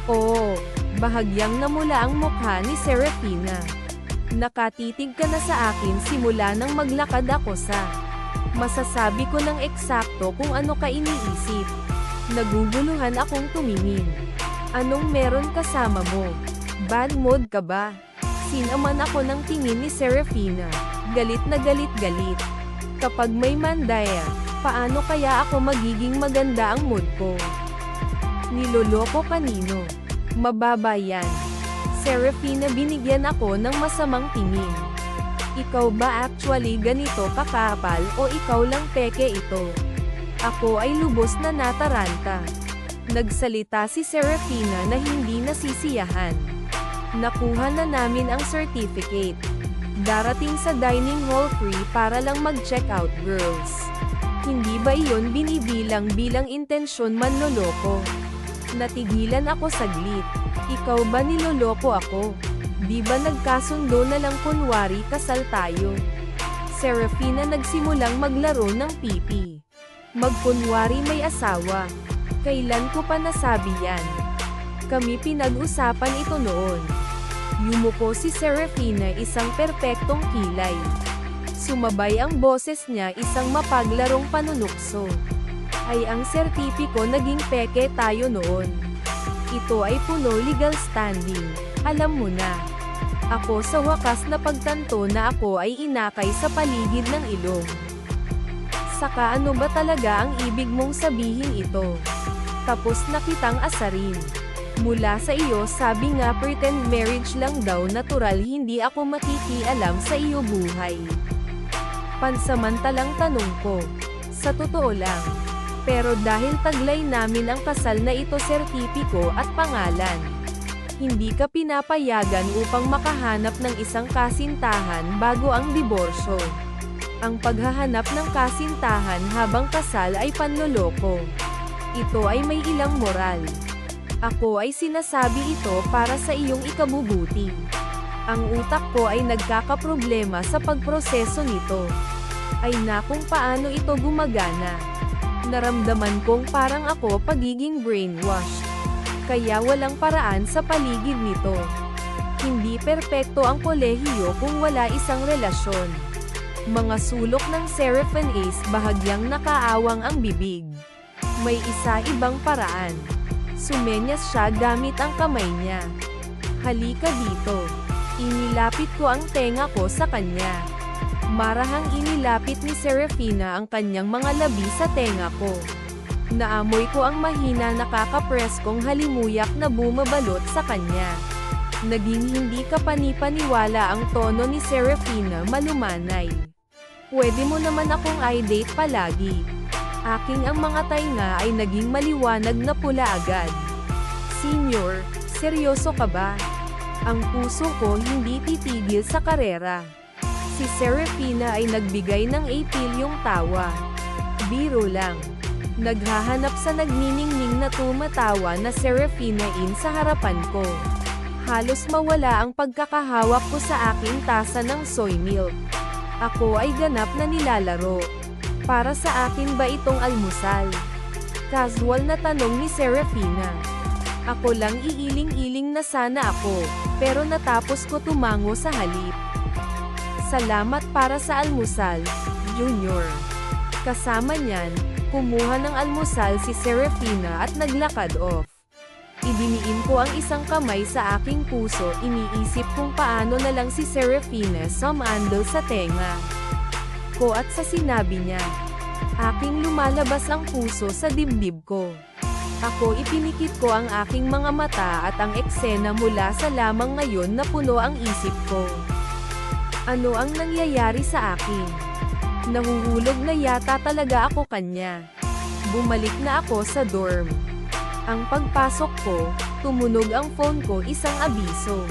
Oo, bahagyang namula ang mukha ni Serafina. Nakatitig ka na sa akin simula nang maglakad ako sa... Masasabi ko ng eksakto kung ano ka iniisip. Naguguluhan akong tumingin. Anong meron kasama mo? Bad mood ka ba? Sinaman ako ng tingin ni Serafina. Galit na galit-galit. Kapag may mandaya, paano kaya ako magiging maganda ang mood ko? Niloloko kanino? Mababa yan. Serafina, binigyan ako ng masamang tingin. Ikaw ba actually ganito kakapal o ikaw lang peke ito? Ako ay lubos na nataranta. Nagsalita si Serafina na hindi nasisiyahan. Nakuha na namin ang certificate. Darating sa dining hall 3 para lang mag-check out girls. Hindi ba iyon binibilang bilang intensyon manloloko? Natigilan ako saglit. Ikaw ba niloloko ako? Di ba nagkasundo na lang kunwari kasal tayo? Serafina nagsimulang maglaro ng pipi. Magkunwari may asawa. Kailan ko pa nasabi yan? Kami pinag-usapan ito noon. Yumuko si Serafina isang perpektong kilay. Sumabay ang boses niya isang mapaglarong panunukso. Ay ang sertipiko naging peke tayo noon. Ito ay puno legal standing. Alam mo na. Ako sa wakas na pagtanto na ako ay inakay sa paligid ng ilong. Saka ano ba talaga ang ibig mong sabihin ito? Tapos na kitang asarin. Mula sa iyo sabi nga pretend marriage lang daw natural hindi ako makikialam sa iyo buhay. Pansamantalang tanong ko. Sa totoo lang. Pero dahil taglay namin ang kasal na ito sertipiko at pangalan. Hindi ka pinapayagan upang makahanap ng isang kasintahan bago ang diborsyo. Ang paghahanap ng kasintahan habang kasal ay panloloko. Ito ay may ilang moral. Ako ay sinasabi ito para sa iyong ikabubuti. Ang utak ko ay nagkakaproblema sa pagproseso nito. Ay na kung paano ito gumagana. Naramdaman kong parang ako pagiging brainwashed. Kaya walang paraan sa paligid nito. Hindi perpekto ang kolehiyo kung wala isang relasyon. Mga sulok ng Seraphine Ace bahagyang nakaawang ang bibig. May isa ibang paraan. Sumenyas siya gamit ang kamay niya. Halika dito. Inilapit ko ang tenga ko sa kanya. Marahang inilapit ni Serafina ang kanyang mga labi sa tenga ko. Naamoy ko ang mahina nakakapreskong halimuyak na bumabalot sa kanya. Naging hindi ka panipaniwala ang tono ni Serafina malumanay. Pwede mo naman akong i-date palagi. Aking ang mga tainga ay naging maliwanag na pula agad. Senior, seryoso ka ba? Ang puso ko hindi titigil sa karera. Si Serafina ay nagbigay ng apilyong tawa. Biro lang. Naghahanap sa nagniningning na tumatawa na Serafina in sa harapan ko. Halos mawala ang pagkakahawak ko sa aking tasa ng soy milk. Ako ay ganap na nilalaro. Para sa akin ba itong almusal? Casual na tanong ni Serafina. Ako lang iiling-iling na sana ako, pero natapos ko tumango sa halip. Salamat para sa almusal, Junior. Kasama niyan, kumuha ng almusal si Serafina at naglakad off. Idiniin ko ang isang kamay sa aking puso, iniisip kung paano na lang si Serafina sumandal sa tenga ko at sa sinabi niya. Aking lumalabas ang puso sa dibdib ko. Ako ipinikit ko ang aking mga mata at ang eksena mula sa lamang ngayon na puno ang isip ko. Ano ang nangyayari sa akin? Nahuhulog na yata talaga ako kanya. Bumalik na ako sa dorm. Ang pagpasok ko, tumunog ang phone ko, isang abiso.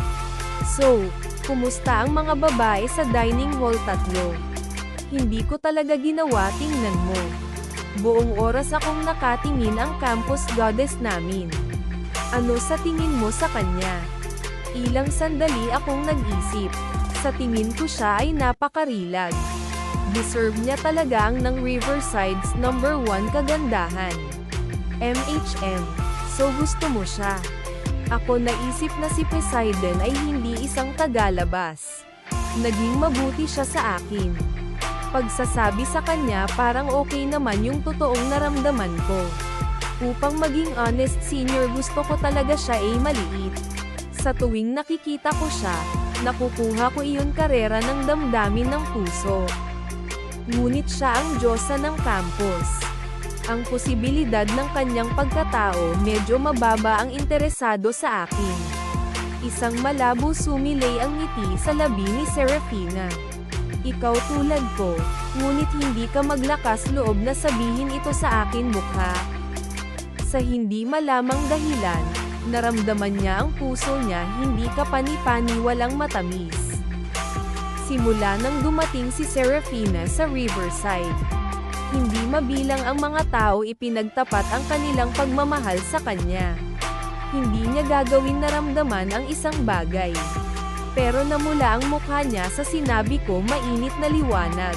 So, kumusta ang mga babae sa dining hall 3? Hindi ko talaga ginawa, tingnan mo. Buong oras akong nakatingin ang campus goddess namin. Ano sa tingin mo sa kanya? Ilang sandali akong nag-isip. Sa tingin ko siya ay napakarilag. Deserve niya talaga ang ng Riverside's #1 kagandahan. MHM. So gusto mo siya. Ako naisip na si Poseidon ay hindi isang tagalabas. Naging mabuti siya sa akin. Pagsasabi sa kanya parang okay naman yung totoong naramdaman ko. Upang maging honest, senior, gusto ko talaga siya ay maliit. Sa tuwing nakikita ko siya, nakukuha ko iyon karera ng damdamin ng puso. Ngunit siya ang diyosa ng campus. Ang posibilidad ng kanyang pagkatao, medyo mababa ang interesado sa akin. Isang malabo sumilay ang ngiti sa labi ni Serafina. Ikaw tulad ko, ngunit hindi ka maglakas loob na sabihin ito sa akin, mukha. Sa hindi malamang dahilan, naramdaman niya ang puso niya, hindi ka pani-pani, walang matamis. Simula nang dumating si Serafina sa Riverside, hindi mabilang ang mga tao ipinagtapat ang kanilang pagmamahal sa kanya. Hindi niya gagawin naramdaman ang isang bagay. Pero namula ang mukha niya sa sinabi ko, mainit na liwanag.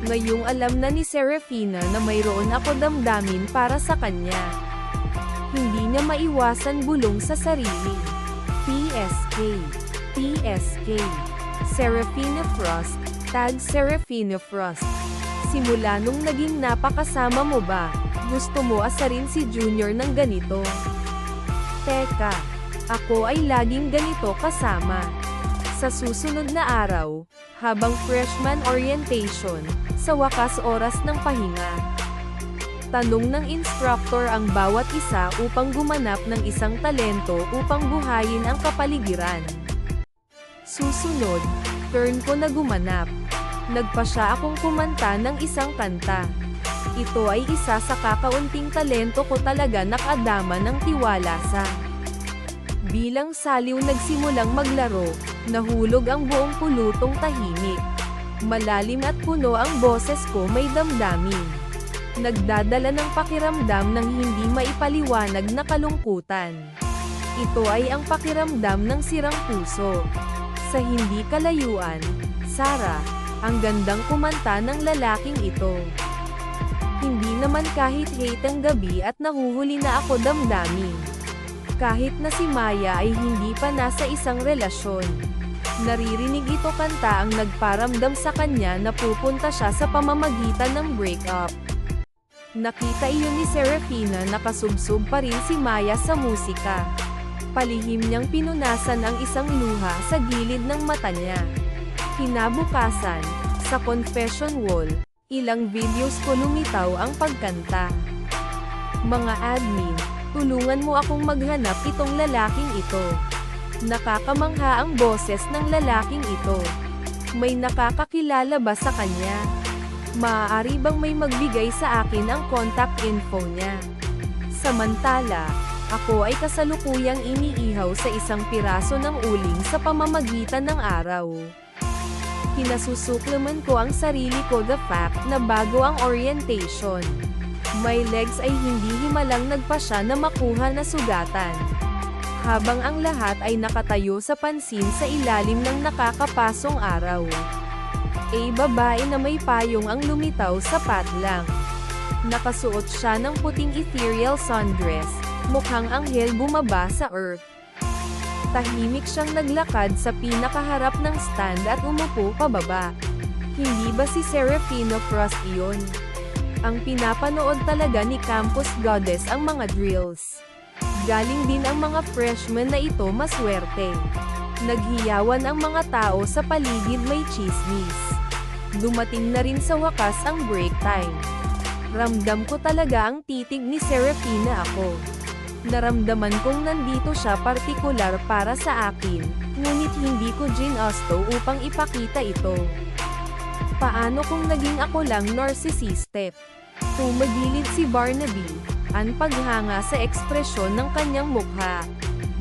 Ngayong alam na ni Serafina na mayroon ako damdamin para sa kanya. Hindi niya maiwasan bulong sa sarili. PSK. PSK. Serafina Frost. Tag Serafina Frost. Simula nung naging napakasama mo ba, gusto mo asarin si Junior ng ganito? Teka. Ako ay laging ganito kasama. Sa susunod na araw, habang freshman orientation, sa wakas oras ng pahinga. Tanong ng instructor ang bawat isa upang gumanap ng isang talento upang buhayin ang kapaligiran. Susunod, turn ko na gumanap. Nagpasya akong kumanta ng isang kanta. Ito ay isa sa kakaunting talento ko talaga nakadama ng tiwala sa. Bilang saliw nagsimulang maglaro, nahulog ang buong pulutong tahimik. Malalim at puno ang boses ko, may damdamin. Nagdadala ng pakiramdam ng hindi maipaliwanag na kalungkutan. Ito ay ang pakiramdam ng sirang puso. Sa hindi kalayuan, Sarah, ang gandang kumanta ng lalaking ito. Hindi naman kahit hate ang gabi at nahuhuli na ako damdamin. Kahit na si Maya ay hindi pa nasa isang relasyon. Naririnig ito kanta ang nagparamdam sa kanya na pupunta siya sa pamamagitan ng breakup. Nakita iyon ni Serafina, nakasubsob pa rin si Maya sa musika. Palihim niyang pinunasan ang isang luha sa gilid ng mata niya. Kinabukasan, sa confession wall, ilang videos ko lumitaw ang pagkanta. Mga admin, tulungan mo akong maghanap itong lalaking ito. Nakakamangha ang boses ng lalaking ito. May nakakakilala ba sa kanya? Maaari bang may magbigay sa akin ang contact info niya? Samantala, ako ay kasalukuyang iniihaw sa isang piraso ng uling sa pamamagitan ng araw. Kinasusuklaman ko ang sarili ko the fact na bago ang orientation, my legs ay hindi himalang nagpasya na makuha na sugatan. habang ang lahat ay nakatayo sa pansin sa ilalim ng nakakapasong araw. Babae na may payong ang lumitaw sa patlang. Nakasuot siya ng puting ethereal sundress, mukhang anghel bumaba sa earth. Tahimik siyang naglakad sa pinakaharap ng stand at umupo pababa. Hindi ba si Seraphina Frost iyon? Ang pinapanood talaga ni Campus Goddess ang mga drills. Galing din ang mga freshmen na ito maswerte. Naghiyawan ang mga tao sa paligid may chismis. Dumating na rin sa wakas ang break time. Ramdam ko talaga ang titig ni Seraphina ako. Naramdaman kong nandito siya partikular para sa akin, ngunit hindi ko ginusto upang ipakita ito. Paano kung naging ako lang narcissistic? Tumagilid si Barnaby, ang paghanga sa ekspresyon ng kanyang mukha.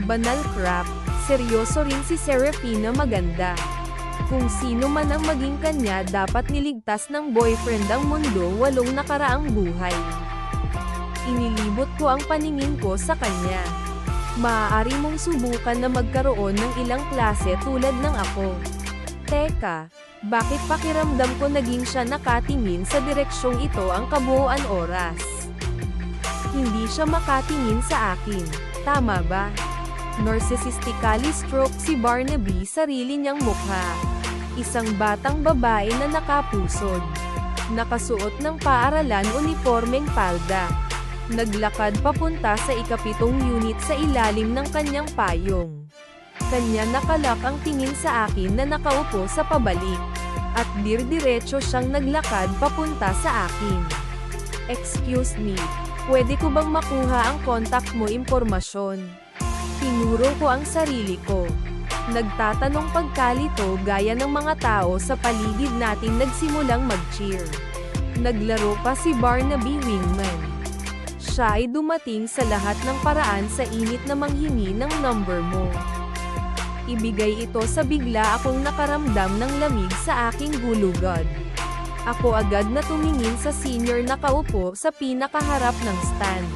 Banal crap, seryoso rin si Seraphina maganda. Kung sino man ang maging kanya dapat niligtas ng boyfriend ang mundo walong nakaraang buhay. Inilibot ko ang paningin ko sa kanya. Maaari mong subukan na magkaroon ng ilang klase tulad ng ako. Teka, bakit pakiramdam ko naging siya nakatingin sa direksyong ito ang kabuuan oras? Hindi siya makatingin sa akin, tama ba? Narcissistically stroke si Barnaby sarili niyang mukha. Isang batang babae na nakapusod. Nakasuot ng paaralan unipormeng palda. Naglakad papunta sa ikapitong unit sa ilalim ng kanyang payong. Kanya nakalak ang tingin sa akin na nakaupo sa pabalik. At dirdiretso siyang naglakad papunta sa akin. Excuse me, pwede ko bang makuha ang contact mo impormasyon? Tinuro ko ang sarili ko. Nagtatanong pagkalito gaya ng mga tao sa paligid natin nagsimulang mag-cheer. Naglaro pa si Barnaby Wingman. Siya ay dumating sa lahat ng paraan sa init na manghingi ng number mo. Ibigay ito sa bigla akong nakaramdam ng lamig sa aking gulugod. Ako agad na tumingin sa senior na kaupo sa pinakaharap ng stand.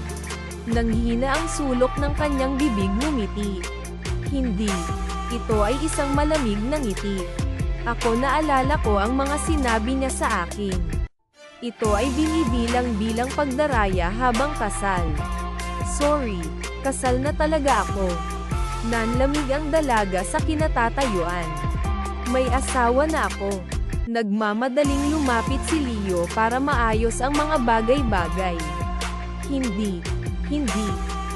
Nanghina ang sulok ng kanyang bibig ngumiti. Hindi. Ito ay isang malamig na ngiti. Ako naalala ko ang mga sinabi niya sa akin. Ito ay binibilang bilang pagdaraya habang kasal. Sorry, kasal na talaga ako. Nanlamig ang dalaga sa kinatatayuan. May asawa na ako. Nagmamadaling lumapit si Leo para maayos ang mga bagay-bagay. Hindi.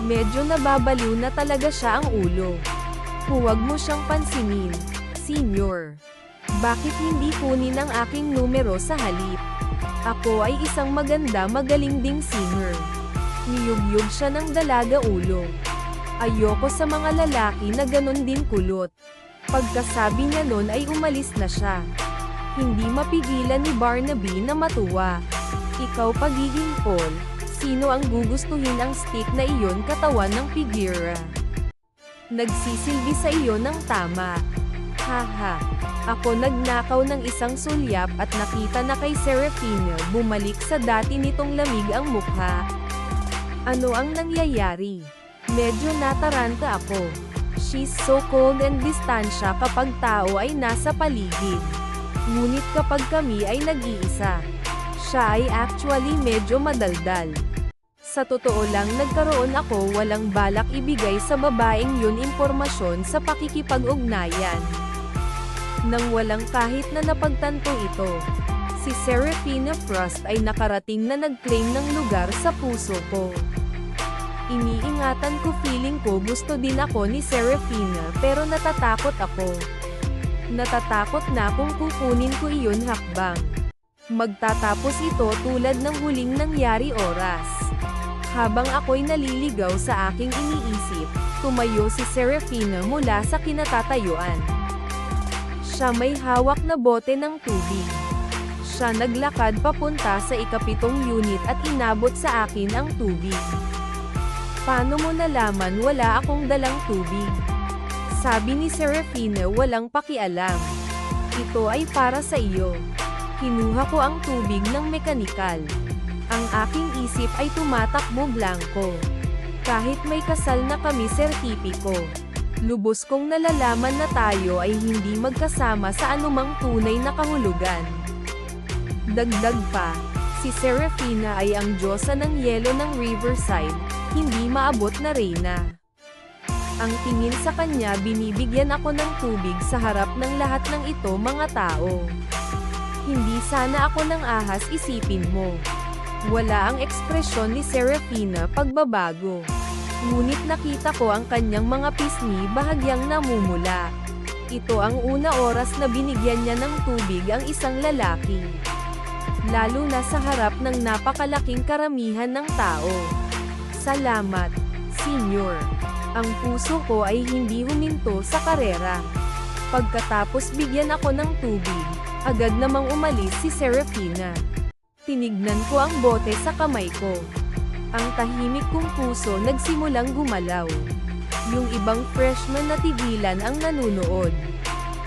Medyo nababaliw na talaga siya ang ulo. Huwag mo siyang pansinin, senior. Bakit hindi kunin ang aking numero sa halip? Ako ay isang magaling ding singer. Niyugyug siya ng dalaga ulo. Ayoko sa mga lalaki na ganon din kulot. Pagkasabi niya nun ay umalis na siya. Hindi mapigilan ni Barnaby na matuwa. Ikaw pagiging Paul, sino ang gugustuhin ang stick na iyon katawan ng figura? Nagsisilbi sa iyo ng tama. Haha. Ako nagnakaw ng isang sulyap at nakita na kay Seraphina bumalik sa dati nitong lamig ang mukha. Ano ang nangyayari? Medyo nataranta ako. She's so cold and distansya kapag tao ay nasa paligid. Ngunit kapag kami ay nag-iisa, siya ay actually medyo madaldal. Sa totoo lang nagkaroon ako walang balak ibigay sa babaeng yun impormasyon sa pakikipag-ugnayan. Nang walang kahit na napagtanto ito, si Seraphina Frost ay nakarating na nag-claim ng lugar sa puso ko. Iniingatan ko feeling ko gusto din ako ni Seraphina pero natatakot ako. Natatakot na kung kukunin ko iyon hakbang. Magtatapos ito tulad ng huling nangyari oras. Habang ako'y naliligaw sa aking iniisip, tumayo si Seraphina mula sa kinatatayuan. Siya may hawak na bote ng tubig. Siya naglakad papunta sa ikapitong unit at inabot sa akin ang tubig. Paano mo nalaman wala akong dalang tubig? Sabi ni Seraphina walang pakialam. Ito ay para sa iyo. Kinuha ko ang tubig ng mekanikal. Ang aking isip ay tumatakbo blanko. Kahit may kasal na kami sertipiko. Lubos kong nalalaman na tayo ay hindi magkasama sa anumang tunay na kahulugan. Dagdag pa, si Serafina ay ang diyosa ng yelo ng Riverside, hindi maabot na reyna. Ang tingin sa kanya binibigyan ako ng tubig sa harap ng lahat ng ito mga tao. Hindi sana ako ng ahas isipin mo. Wala ang ekspresyon ni Serafina pagbabago. Ngunit nakita ko ang kanyang mga pisngi bahagyang namumula. Ito ang una oras na binigyan niya ng tubig ang isang lalaki. Lalo na sa harap ng napakalaking karamihan ng tao. Salamat, Senyor. Ang puso ko ay hindi huminto sa karera. Pagkatapos bigyan ako ng tubig, agad namang umalis si Serafina. Tinignan ko ang bote sa kamay ko. Ang tahimik kong puso nagsimulang gumalaw. Yung ibang freshman na tigilan ang nanunood.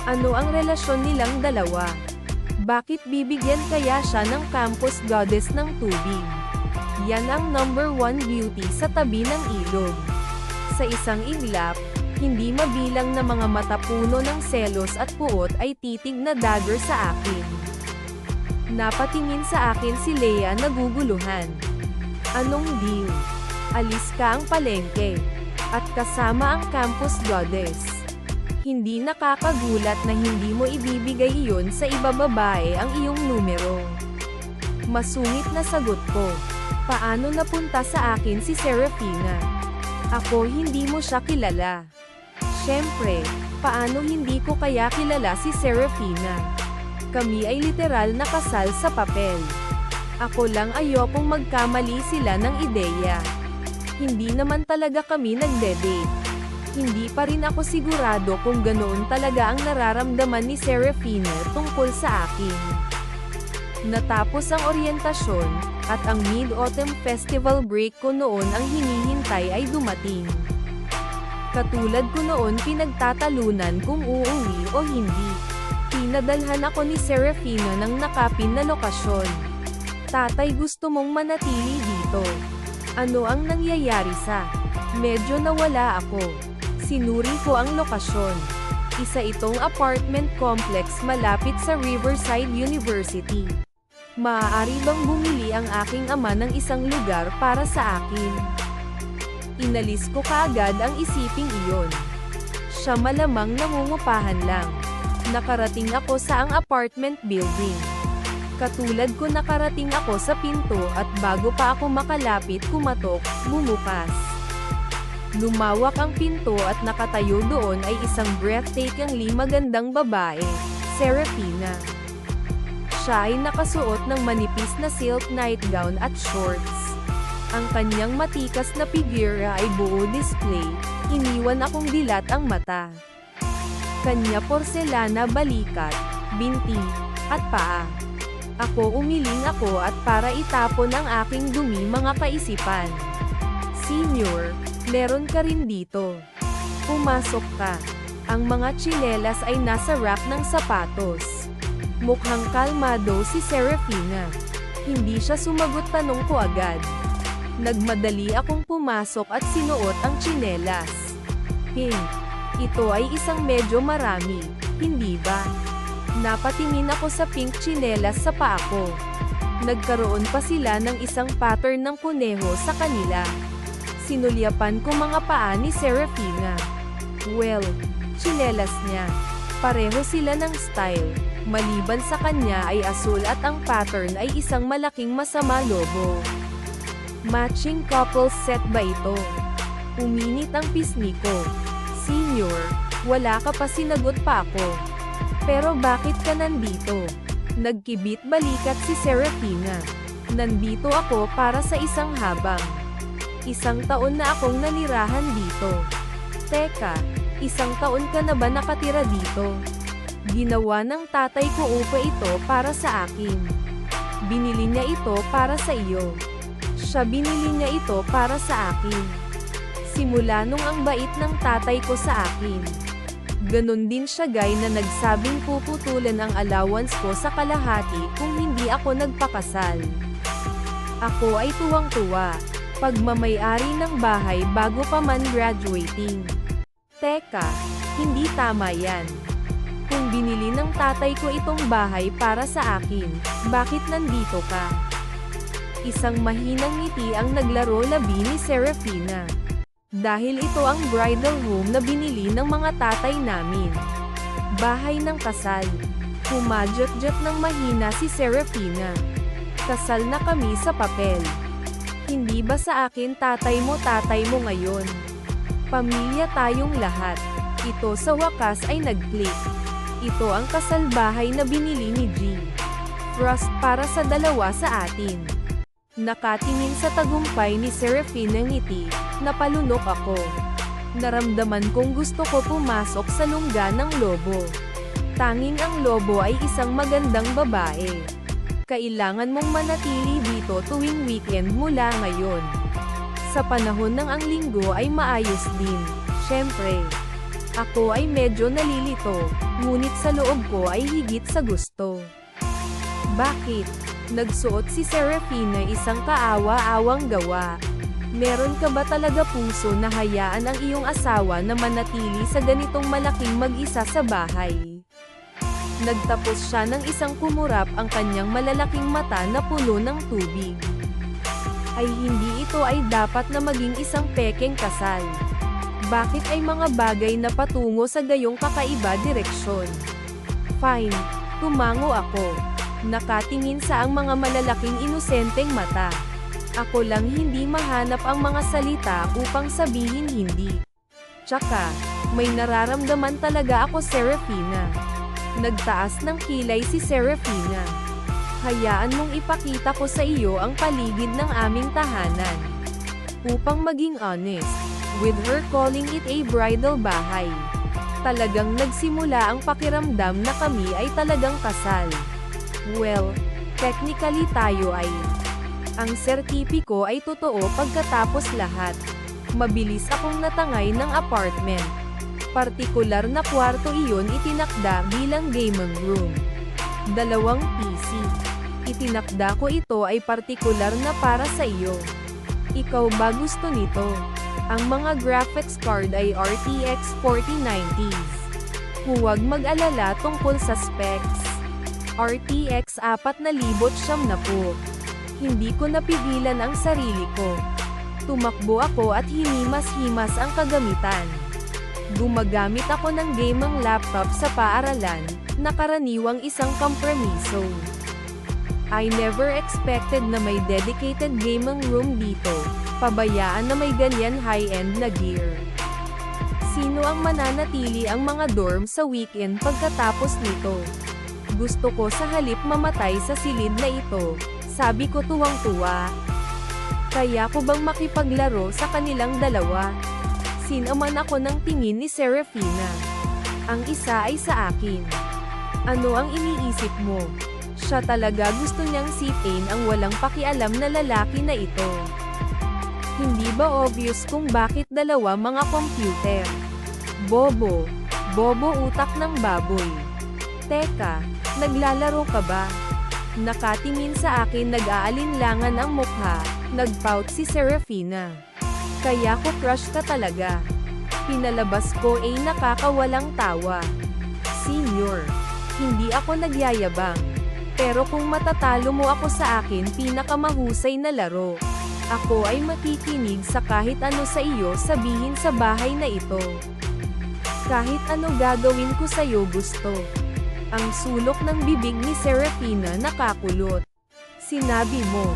Ano ang relasyon nilang dalawa? Bakit bibigyan kaya siya ng campus goddess ng tubig? Yan ang number 1 beauty sa tabi ng ilog. Sa isang iglap, hindi mabilang na mga matapuno ng selos at puot ay titig na dagger sa akin. Napatingin sa akin si Leia naguguluhan. Anong deal? Alis ka ang palengke. At kasama ang campus goddess. Hindi nakakagulat na hindi mo ibibigay iyon sa iba babae ang iyong numero. Masungit na sagot ko. Paano napunta sa akin si Serafina? Ako hindi mo siya kilala. Siyempre, paano hindi ko kaya kilala si Serafina? Kami ay literal na kasal sa papel. Ako lang ayokong magkamali sila ng ideya. Hindi naman talaga kami nagde-date. Hindi pa rin ako sigurado kung ganoon talaga ang nararamdaman ni Serafina tungkol sa akin. Natapos ang oryentasyon, at ang Mid-Autumn Festival break ko noon ang hinihintay ay dumating. Katulad ko noon pinagtatalunan kung uuwi o hindi. Pinadalhan ako ni Serafina ng nakapin na lokasyon. Tatay, gusto mong manatili dito. Ano ang nangyayari sa? Medyo nawala ako. Sinuri ko ang lokasyon. Isa itong apartment complex malapit sa Riverside University. Maaari bang bumili ang aking ama ng isang lugar para sa akin? Inalis ko kaagad ang isiping iyon. Siya malamang nangungupahan lang. Nakarating ako sa ang apartment building. Katulad ko nakarating ako sa pinto at bago pa ako makalapit kumatok, bumukas. Lumawak ang pinto at nakatayo doon ay isang breathtakingly magandang babae, Serafina. Siya ay nakasuot ng manipis na silk nightgown at shorts. Ang kanyang matikas na figura ay buo display, iniwan akong dilat ang mata. Kanya porselana balikat, binti, at paa. Umiling ako at para itapon ang aking dumi mga kaisipan. Senyor, meron ka rin dito. Pumasok ka. Ang mga tsinelas ay nasa rack ng sapatos. Mukhang kalmado si Serafina. Hindi siya sumagot tanong ko agad. Nagmadali akong pumasok at sinuot ang tsinelas. Pink. Ito ay isang medyo marami, hindi ba? Napatingin ako sa pink tsinelas sa paa ko. Nagkaroon pa sila ng isang pattern ng kuneho sa kanila. Sinulyapan ko mga paa ni Serafina. Well, tsinelas niya. Pareho sila ng style. Maliban sa kanya ay asul at ang pattern ay isang malaking masama lobo. Matching couple set ba ito? Uminit ang pisngi ko. Senyor, wala ka pa, sinagot pa ako. Pero bakit ka nandito? Nagkibit balikat si Serafina. Nandito ako para sa isang habang. Isang taon na akong nanirahan dito. Teka, isang taon ka na ba nakatira dito? Ginawa ng tatay ko upa ito para sa akin. Binili niya ito para sa iyo. Siya binili niya ito para sa akin. Simula nung ang bait ng tatay ko sa akin. Ganon din siya guy na nagsabing puputulan ang allowance ko sa kalahati kung hindi ako nagpakasal. Ako ay tuwang-tuwa. Pagmamay-ari ng bahay bago pa man graduating. Teka, hindi tama yan. Kung binili ng tatay ko itong bahay para sa akin, bakit nandito ka? Isang mahinang ngiti ang naglaro labi ni Serafina. Dahil ito ang bridal room na binili ng mga tatay namin. Bahay ng kasal. Humadyat-dyat ng mahina si Serafina. Kasal na kami sa papel. Hindi ba sa akin tatay mo ngayon? Pamilya tayong lahat. Ito sa wakas ay nag-click. Ito ang kasal bahay na binili ni G. Frost para sa dalawa sa atin. Nakatingin sa tagumpay ni Serafina ngiti, napalunok ako. Naramdaman kong gusto ko pumasok sa lungga ng lobo. Tanging ang lobo ay isang magandang babae. Kailangan mong manatili dito tuwing weekend mula ngayon. Sa panahon ng ang linggo ay maayos din, syempre. Ako ay medyo nalilito, ngunit sa loob ko ay higit sa gusto. Bakit? Nagsuot si Serafina isang kaawa-awang gawa. Meron ka ba talaga puso na hayaan ang iyong asawa na manatili sa ganitong malaking mag-isa sa bahay? Nagtapos siya ng isang kumurap ang kanyang malalaking mata na puno ng tubig. Ay hindi ito ay dapat na maging isang pekeng kasal. Bakit ay mga bagay na patungo sa gayong kakaiba direksyon? Fine, tumango ako. Nakatingin sa ang mga malalaking inosenteng mata. Ako lang hindi mahanap ang mga salita upang sabihin hindi. Tsaka, may nararamdaman talaga ako Serafina. Nagtaas ng kilay si Serafina. Hayaan mong ipakita ko sa iyo ang paligid ng aming tahanan. Upang maging honest, with her calling it a bridal bahay. Talagang nagsimula ang pakiramdam na kami ay talagang kasal. Well, technically tayo ay. Ang sertipiko ay totoo pagkatapos lahat. Mabilis akong natangay ng apartment. Partikular na kwarto iyon itinakda bilang gaming room. 2 PC. Itinakda ko ito ay partikular na para sa iyo. Ikaw ba gusto nito? Ang mga graphics card ay RTX 4090s. Huwag mag-alala tungkol sa specs. RTX 4070 po. Hindi ko napigilan ang sarili ko. Tumakbo ako at hinimas-himas ang kagamitan. Gumagamit ako ng gaming laptop sa paaralan, na karaniwang isang kompromiso. I never expected na may dedicated gaming room dito, pabayaan na may ganyan high-end na gear. Sino ang mananatili ang mga dorm sa weekend pagkatapos nito? Gusto ko sa halip mamatay sa silid na ito, sabi ko tuwang-tuwa. Kaya ko bang makipaglaro sa kanilang dalawa? Sinaman ako ng tingin ni Serafina. Ang isa ay sa akin. Ano ang iniisip mo? Siya talaga gusto niyang sipin ang walang pakialam na lalaki na ito. Hindi ba obvious kung bakit dalawa mga computer? Bobo. Bobo utak ng baboy. Teka, naglalaro ka ba? Nakatingin sa akin nag-aalinlangan ang mukha, nagpout si Serafina. Kaya ko crush ka talaga. Pinalabas ko ay nakakawalang tawa. Senior, hindi ako nagyayabang. Pero kung matatalo mo ako sa akin pinakamahusay na laro, ako ay makikinig sa kahit ano sa iyo sabihin sa bahay na ito. Kahit ano gagawin ko sa iyo gusto. Ang sulok ng bibig ni Serafina nakakulot. Sinabi mo.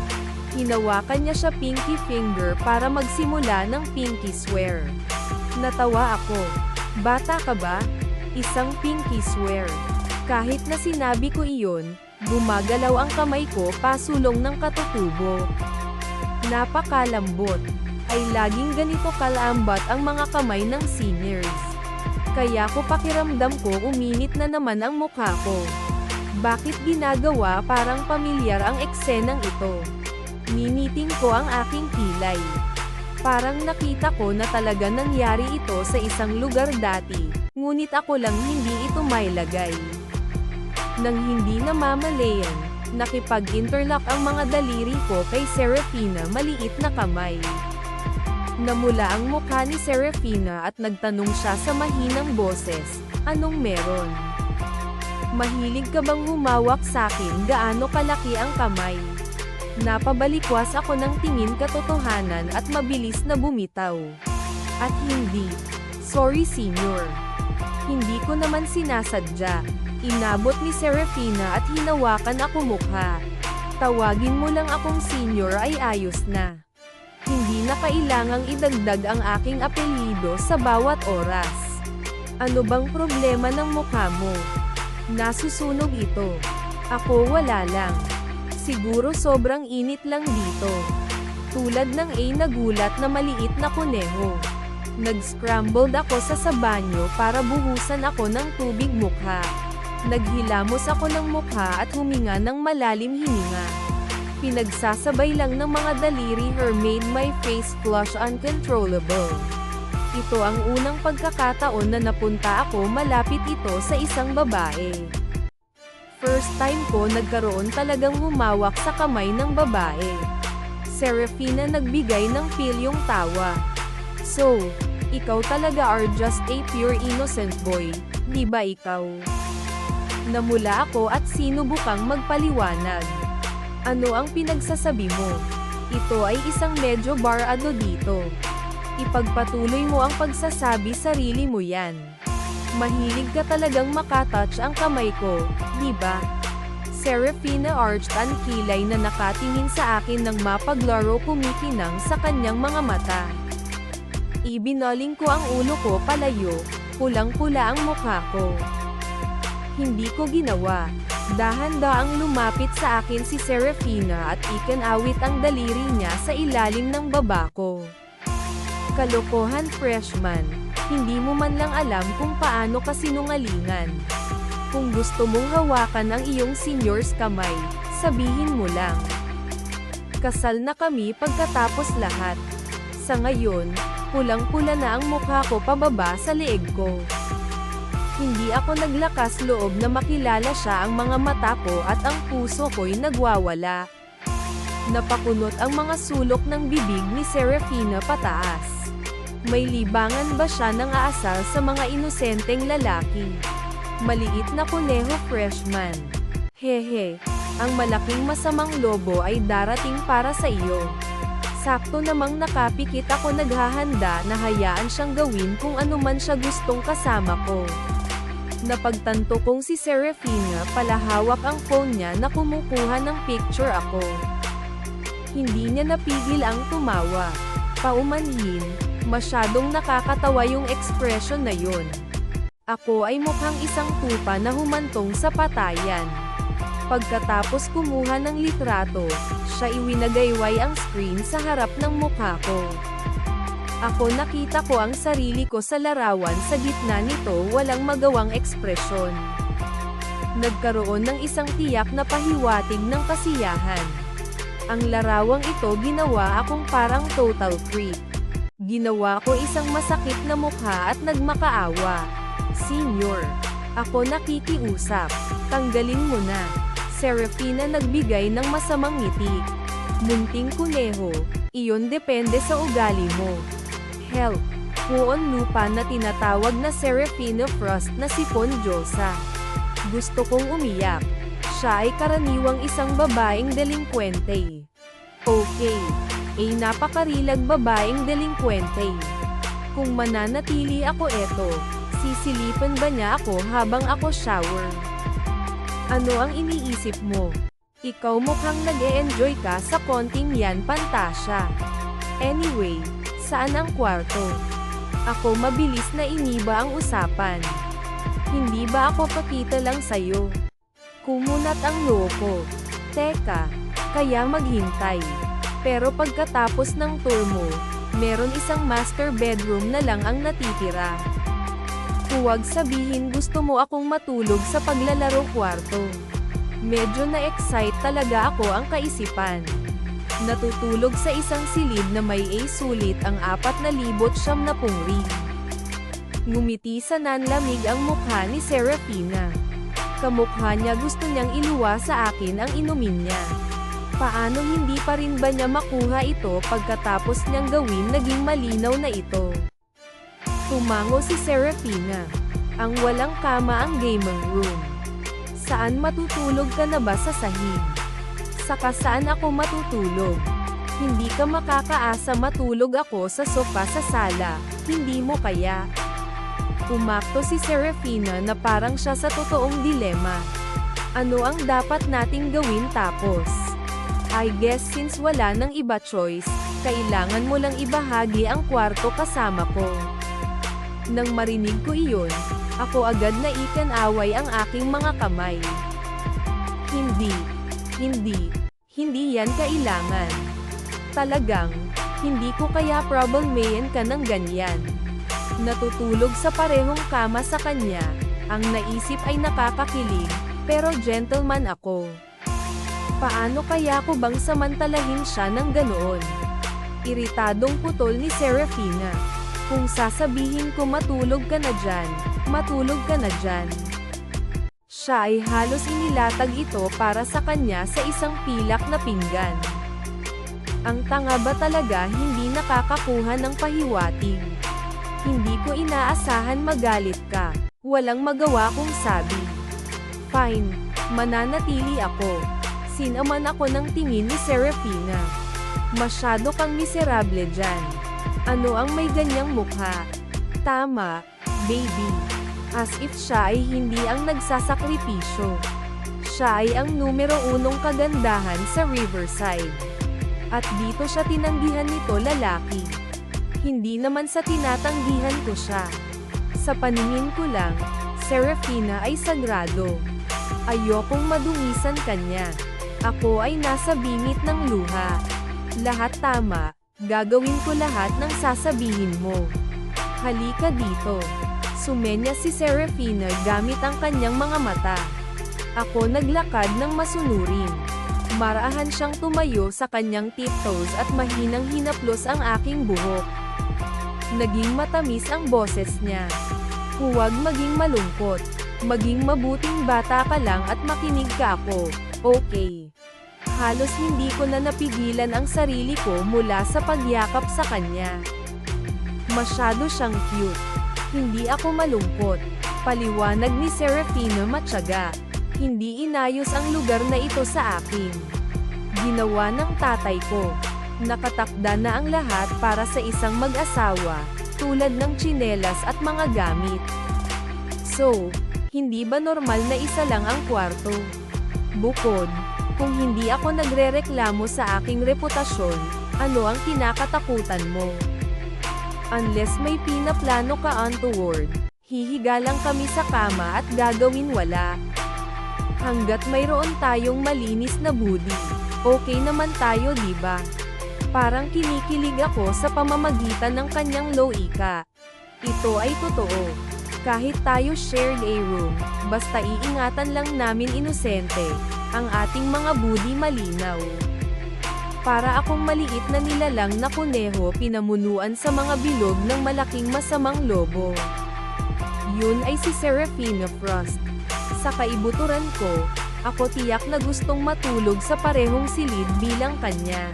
Hinawakan niya siya pinky finger para magsimula ng pinky swear. Natawa ako. Bata ka ba? Isang pinky swear. Kahit na sinabi ko iyon, gumagalaw ang kamay ko pasulong ng katutubo. Napakalambot. Ay laging ganito kalambat ang mga kamay ng seniors. Kaya ko pakiramdam ko uminit na naman ang mukha ko. Bakit ginagawa parang pamilyar ang eksenang ito? Niniting ko ang aking kilay. Parang nakita ko na talaga nangyari ito sa isang lugar dati, ngunit ako lang hindi ito mailagay. Nang hindi namamalayan, Nakipag-interlock ang mga daliri ko kay Serafina maliit na kamay. Namula ang mukha ni Serafina at nagtanong siya sa mahinang boses, "Anong meron? Mahilig ka bang humawak sa'kin? Gaano kalaki ang kamay?" Napabalikwas ako ng tingin katotohanan at mabilis na bumitaw. At hindi. "Sorry senyor. Hindi ko naman sinasadya." Inabot ni Serafina at hinawakan ako mukha. "Tawagin mo lang akong senyor ay ayos na. Hindi na kailangang idagdag ang aking apelyido sa bawat oras. Ano bang problema ng mukha mo? Nasusunog ito." "Ako wala lang. Siguro sobrang init lang dito." Tulad ng nagulat na maliit na kuneho. Nag-scrambled ako sa banyo para buhusan ako ng tubig mukha. Naghilamos ako ng mukha at huminga ng malalim hininga. Pinagsasabay lang ng mga daliri her made my face flush uncontrollable. Ito ang unang pagkakataon na napunta ako malapit ito sa isang babae. First time ko nagkaroon talagang humawak sa kamay ng babae. Serafina nagbigay ng pilyong tawa. "So, ikaw talaga are just a pure innocent boy, di ba ikaw?" Namula ako at sinubukang magpaliwanag. "Ano ang pinagsasabi mo? Ito ay isang medyo barado dito. Ipagpatuloy mo ang pagsasabi, sarili mo yan. Mahilig ka talagang makatouch ang kamay ko, di ba?" Serafina arched ang kilay na nakatingin sa akin ng mapaglaro, kumikinang sa kanyang mga mata. Ibinaling ko ang ulo ko palayo, pulang-pula ang mukha ko. Hindi ko ginawa. Dahan-daang lumapit sa akin si Serafina at ikinawit ang daliri niya sa ilalim ng baba ko. "Kalokohan freshman, hindi mo man lang alam kung paano ka sinungalingan. Kung gusto mong hawakan ang iyong senior's kamay, sabihin mo lang. Kasal na kami pagkatapos lahat." Sa ngayon, pulang-pula na ang mukha ko pababa sa leeg ko. Hindi ako naglakas loob na makilala siya. Ang mga mata ko at ang puso ko'y nagwawala. Napakunot ang mga sulok ng bibig ni Serafina pataas. May libangan ba siya ng aasal sa mga inosenteng lalaki? Maliit na kuneho freshman. Hehe, ang malaking masamang lobo ay darating para sa iyo. Sakto namang nakapikit ako, naghahanda na hayaan siyang gawin kung ano man siya gustong kasama ko. Napagtanto kong si Serafina pala hawak ang phone niya na kumukuha ng picture ako. Hindi niya napigil ang tumawa. Paumanhin, masyadong nakakatawa yung expression na yun. Ako ay mukhang isang tupa na humantong sa patayan. Pagkatapos kumuha ng litrato, siya iwinagayway ang screen sa harap ng mukha ko. Ako nakita ko ang sarili ko sa larawan, sa gitna nito walang magawang ekspresyon. Nagkaroon ng isang tiyak na pahiwatig ng kasiyahan. Ang larawang ito ginawa akong parang total creep. Ginawa ko isang masakit na mukha at nagmakaawa. "Senyor, ako nakikiusap. Tanggalin mo na." Serafina nagbigay ng masamang ngiti. "Munting kuneho, iyon depende sa ugali mo." Help! Puon lupa na tinatawag na Serafina Frost na si Ponjosa. Gusto kong umiyak. Siya ay karaniwang isang babaeng delinkwente. Okay. Napakarilag babaeng delinkwente. Kung mananatili ako eto, sisilipan ba niya ako habang ako shower? Ano ang iniisip mo? Ikaw mukhang nag-e-enjoy ka sa konting yan, Pantasya. Anyway, saan ang kwarto? Ako mabilis na iniba ang usapan. Hindi ba ako pakita lang sa'yo? Kumunat ang loo ko. Teka, kaya maghintay. Pero pagkatapos ng tour mo, meron isang master bedroom na lang ang natitira. Huwag sabihin gusto mo akong matulog sa paglalaro kwarto. Medyo na-excite talaga ako ang kaisipan. Natutulog sa isang silid na may sulit ang 4,900 ring. Ngumiti sa nanlamig ang mukha ni Serafina. Kamukha niya gusto niyang iluwa sa akin ang inumin niya. Paano hindi pa rin ba niya makuha ito pagkatapos niyang gawin naging malinaw na ito? Tumango si Serafina. Ang walang kama ang gaming room. Saan matutulog ka na ba sa sahig? Saka saan ako matutulog? Hindi ka makakaasa matulog ako sa sofa sa sala, hindi mo kaya? Umakto si Serafina na parang siya sa totoong dilema. Ano ang dapat nating gawin tapos? I guess since wala nang iba choice, kailangan mo lang ibahagi ang kwarto kasama ko. Nang marinig ko iyon, ako agad na ikan-away ang aking mga kamay. Hindi yan kailangan. Talagang, hindi ko kaya problemayan ka ng ganyan. Natutulog sa parehong kama sa kanya, ang naisip ay nakakakilig, pero gentleman ako. Paano kaya ko bang samantalahin siya ng ganoon? Iritadong putol ni Serafina. Kung sasabihin ko matulog ka na dyan, matulog ka na dyan. Siya ay halos inilatag ito para sa kanya sa isang pilak na pinggan. Ang tanga ba talaga hindi nakakakuha ng pahiwatig? Hindi ko inaasahan magalit ka. Walang magawa kong sabi. Fine, mananatili ako. Sinaman ako ng tingin ni Serafina. Masyado kang miserable dyan. Ano ang may ganyang mukha? Tama, baby. As if siya ay hindi ang nagsasakripisyo. Siya ay ang numero 1 kagandahan sa Riverside. At dito siya tinanggihan nito lalaki. Hindi naman sa tinatanggihan ko siya. Sa paningin ko lang, Serafina ay sagrado. Ayokong madungisan kanya. Ako ay nasa bingit ng luha. Lahat tama. Gagawin ko lahat ng sasabihin mo. Halika dito. Sumenya si Serafina gamit ang kanyang mga mata. Ako naglakad ng masunurin. Marahan siyang tumayo sa kanyang tiptoes at mahinang hinaplos ang aking buhok. Naging matamis ang boses niya. Huwag maging malungkot. Maging mabuting bata ka lang at makinig ka ako, okay? Halos hindi ko na napigilan ang sarili ko mula sa pagyakap sa kanya. Masyado siyang cute. Hindi ako malungkot. Paliwanag ni Serafina matyaga. Hindi inayos ang lugar na ito sa akin. Ginawa ng tatay ko. Nakatakda na ang lahat para sa isang mag-asawa, tulad ng tsinelas at mga gamit. So, hindi ba normal na isa lang ang kwarto? Bukod, kung hindi ako nagrereklamo sa aking reputasyon, ano ang kinakatakutan mo? Unless may pinaplano ka untoward, hihiga lang kami sa kama at gagawin wala. Hanggat mayroon tayong malinis na budi, okay naman tayo diba? Parang kinikilig ako sa pamamagitan ng kanyang loika. Ito ay totoo. Kahit tayo shared a room, basta iingatan lang namin inosente, ang ating mga budi malinaw. Para akong maliit na nilalang na kuneho pinamunuan sa mga bilog ng malaking masamang lobo. Yun ay si Serafina Frost. Sa kaibuturan ko, ako tiyak na gustong matulog sa parehong silid bilang kanya.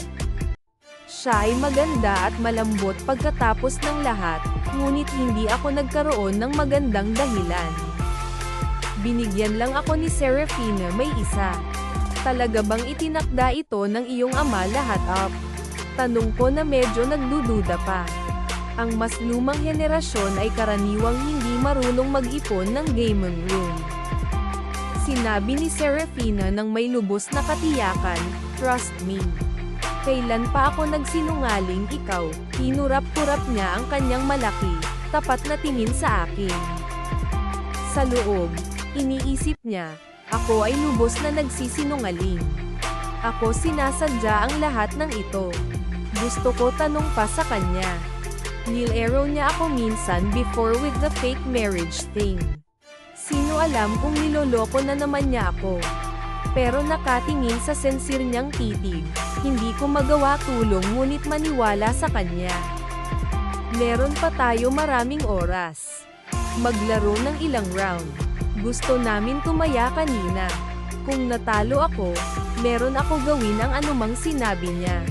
Siya ay maganda at malambot pagkatapos ng lahat, ngunit hindi ako nagkaroon ng magandang dahilan. Binigyan lang ako ni Serafina may isa. Talaga bang itinakda ito ng iyong ama lahat up? Tanong ko na medyo nagdududa pa. Ang mas lumang henerasyon ay karaniwang hindi marunong mag-ipon ng gaming room. Sinabi ni Serafina ng may lubos na katiyakan, trust me. Kailan pa ako nagsinungaling ikaw? Hinurap-kurap niya ang kanyang malaki, tapat na tingin sa akin. Sa loob, iniisip niya, ako ay lubos na nagsisinungaling. Ako sinasadya ang lahat ng ito. Gusto ko tanong pa sa kanya. Nilaro niya ako minsan before with the fake marriage thing. Sino alam kung niloloko na naman niya ako. Pero nakatingin sa sensir niyang titig, hindi ko magawa tulong ngunit maniwala sa kanya. Meron pa tayo maraming oras. Maglaro ng ilang round. Gusto namin tumaya kanina. Kung natalo ako, meron ako gawin ang anumang sinabi niya.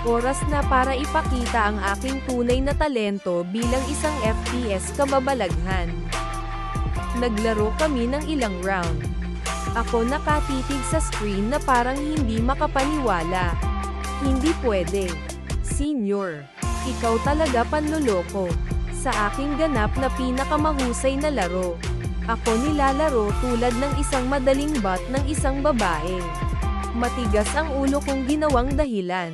Oras na para ipakita ang aking tunay na talento bilang isang FPS kababalaghan. Naglaro kami ng ilang round. Ako nakatitig sa screen na parang hindi makapaniwala. Hindi pwede. Senior, ikaw talaga panloloko. Sa aking ganap na pinakamahusay na laro, ako nilalaro tulad ng isang madaling bot ng isang babae. Matigas ang ulo kong ginawang dahilan.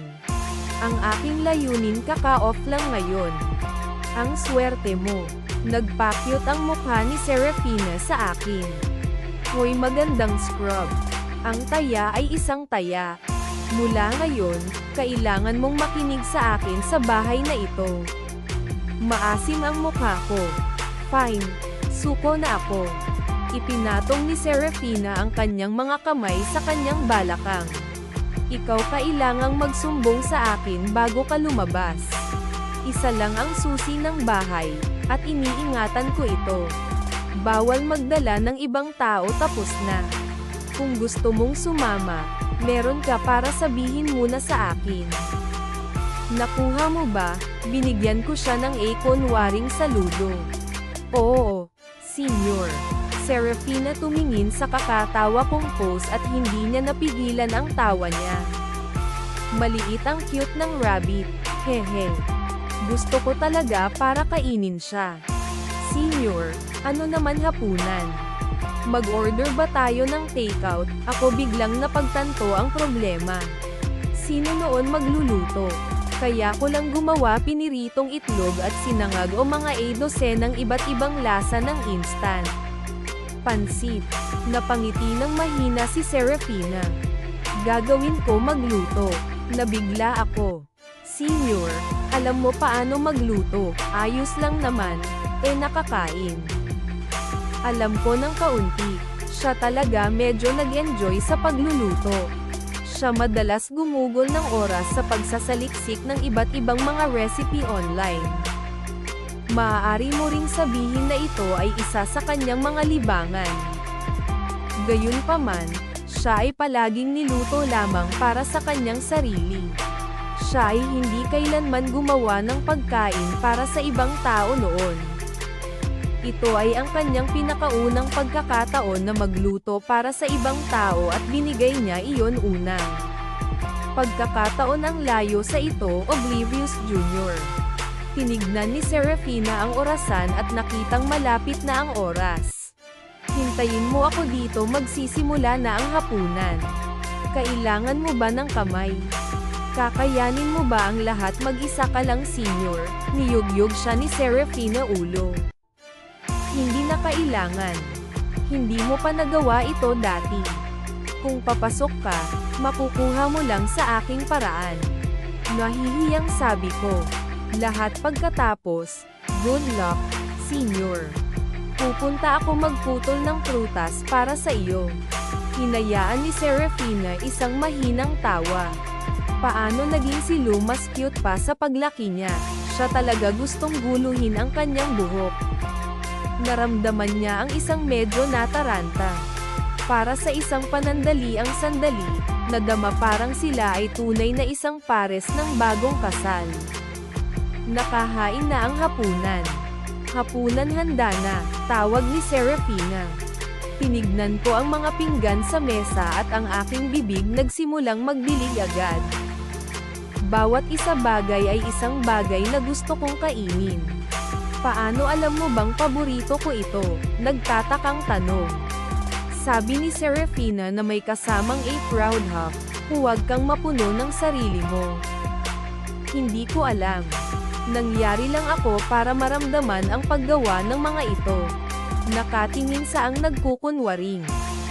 Ang aking layunin kaka-off lang ngayon. Ang swerte mo. Nagpakyut ang mukha ni Serafina sa akin. Hoy magandang scrub. Ang taya ay isang taya. Mula ngayon, kailangan mong makinig sa akin sa bahay na ito. Maasim ang mukha ko. Fine. Suko na ako. Ipinatong ni Serafina ang kanyang mga kamay sa kanyang balakang. Ikaw kailangang magsumbong sa akin bago ka lumabas. Isa lang ang susi ng bahay, at iniingatan ko ito. Bawal magdala ng ibang tao tapos na. Kung gusto mong sumama, meron ka para sabihin muna sa akin. Nakuha mo ba? Binigyan ko siya ng kunwaring saludo. Oo, senior. Serafina tumingin sa kakatawa kong pose at hindi niya napigilan ang tawa niya. Maliit ang cute ng rabbit, hehe. Gusto ko talaga para kainin siya. Senior, ano naman hapunan? Mag-order ba tayo ng takeout? Ako biglang napagtanto ang problema. Sino noon magluluto? Kaya ko lang gumawa piniritong itlog at sinangag o mga dosenang iba't ibang lasa ng instant. Pansit. Napangiti ng mahina si Serafina. Gagawin ko magluto. Nabigla ako. Senior, alam mo paano magluto, ayos lang naman, nakakain. Alam ko ng kaunti, siya talaga medyo nag-enjoy sa pagluluto. Siya madalas gumugol ng oras sa pagsasaliksik ng iba't ibang mga recipe online. Maaari mo ring sabihin na ito ay isa sa kanyang mga libangan. Gayunpaman, siya ay palaging niluto lamang para sa kanyang sarili. Siya ay hindi kailanman gumawa ng pagkain para sa ibang tao noon. Ito ay ang kanyang pinakaunang pagkakataon na magluto para sa ibang tao at binigay niya iyon una. Pagkakataon ang layo sa ito, Oblivious Jr. Tinignan ni Serafina ang orasan at nakitang malapit na ang oras. Hintayin mo ako dito, magsisimula na ang hapunan. Kailangan mo ba ng kamay? Kakayanin mo ba ang lahat mag-isa ka lang senior? Niyugyug siya ni Serafina ulo. Hindi na kailangan. Hindi mo pa nagawa ito dati. Kung papasok ka, makukuha mo lang sa aking paraan. Nahihiyang sabi ko. Lahat pagkatapos, good luck, senior. Pupunta ako magputol ng prutas para sa iyo. Hinayaan ni Serafina isang mahinang tawa. Paano naging si Lou mas cute pa sa paglaki niya? Siya talaga gustong guluhin ang kanyang buhok. Naramdaman niya ang isang medyo nataranta. Para sa isang panandali ang sandali, nadama parang sila ay tunay na isang pares ng bagong kasal. Nakahain na ang hapunan. Hapunan handa na, tawag ni Serafina. Tinignan ko ang mga pinggan sa mesa at ang aking bibig nagsimulang magdilig agad. Bawat isa bagay ay isang bagay na gusto kong kainin. Paano alam mo bang paborito ko ito? Nagtatakang tanong. Sabi ni Serafina na may kasamang proud half, huwag kang mapuno ng sarili mo. Hindi ko alam. Nangyari lang ako para maramdaman ang paggawa ng mga ito. Nakatingin sa ang nagkukunwaring.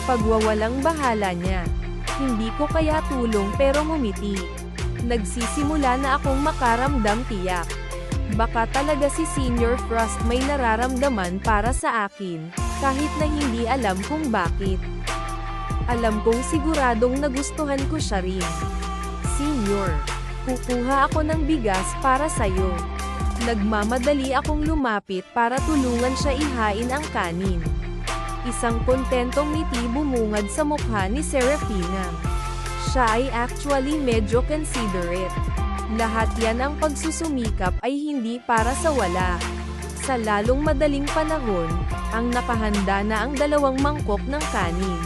Pagwawalang bahala niya. Hindi ko kaya tulong pero ngumiti. Nagsisimula na akong makaramdam tiyak. Baka talaga si Senior Frost may nararamdaman para sa akin, kahit na hindi alam kung bakit. Alam kong siguradong nagustuhan ko siya rin. Senior, kukuha ako ng bigas para sa'yo. Nagmamadali akong lumapit para tulungan siya ihain ang kanin. Isang kontentong ngiti bumungad sa mukha ni Serafina. Siya ay actually medyo considerate. Lahat yan ang pagsusumikap ay hindi para sa wala. Sa lalong madaling panahon, ang nakahanda na ang 2 mangkok ng kanin.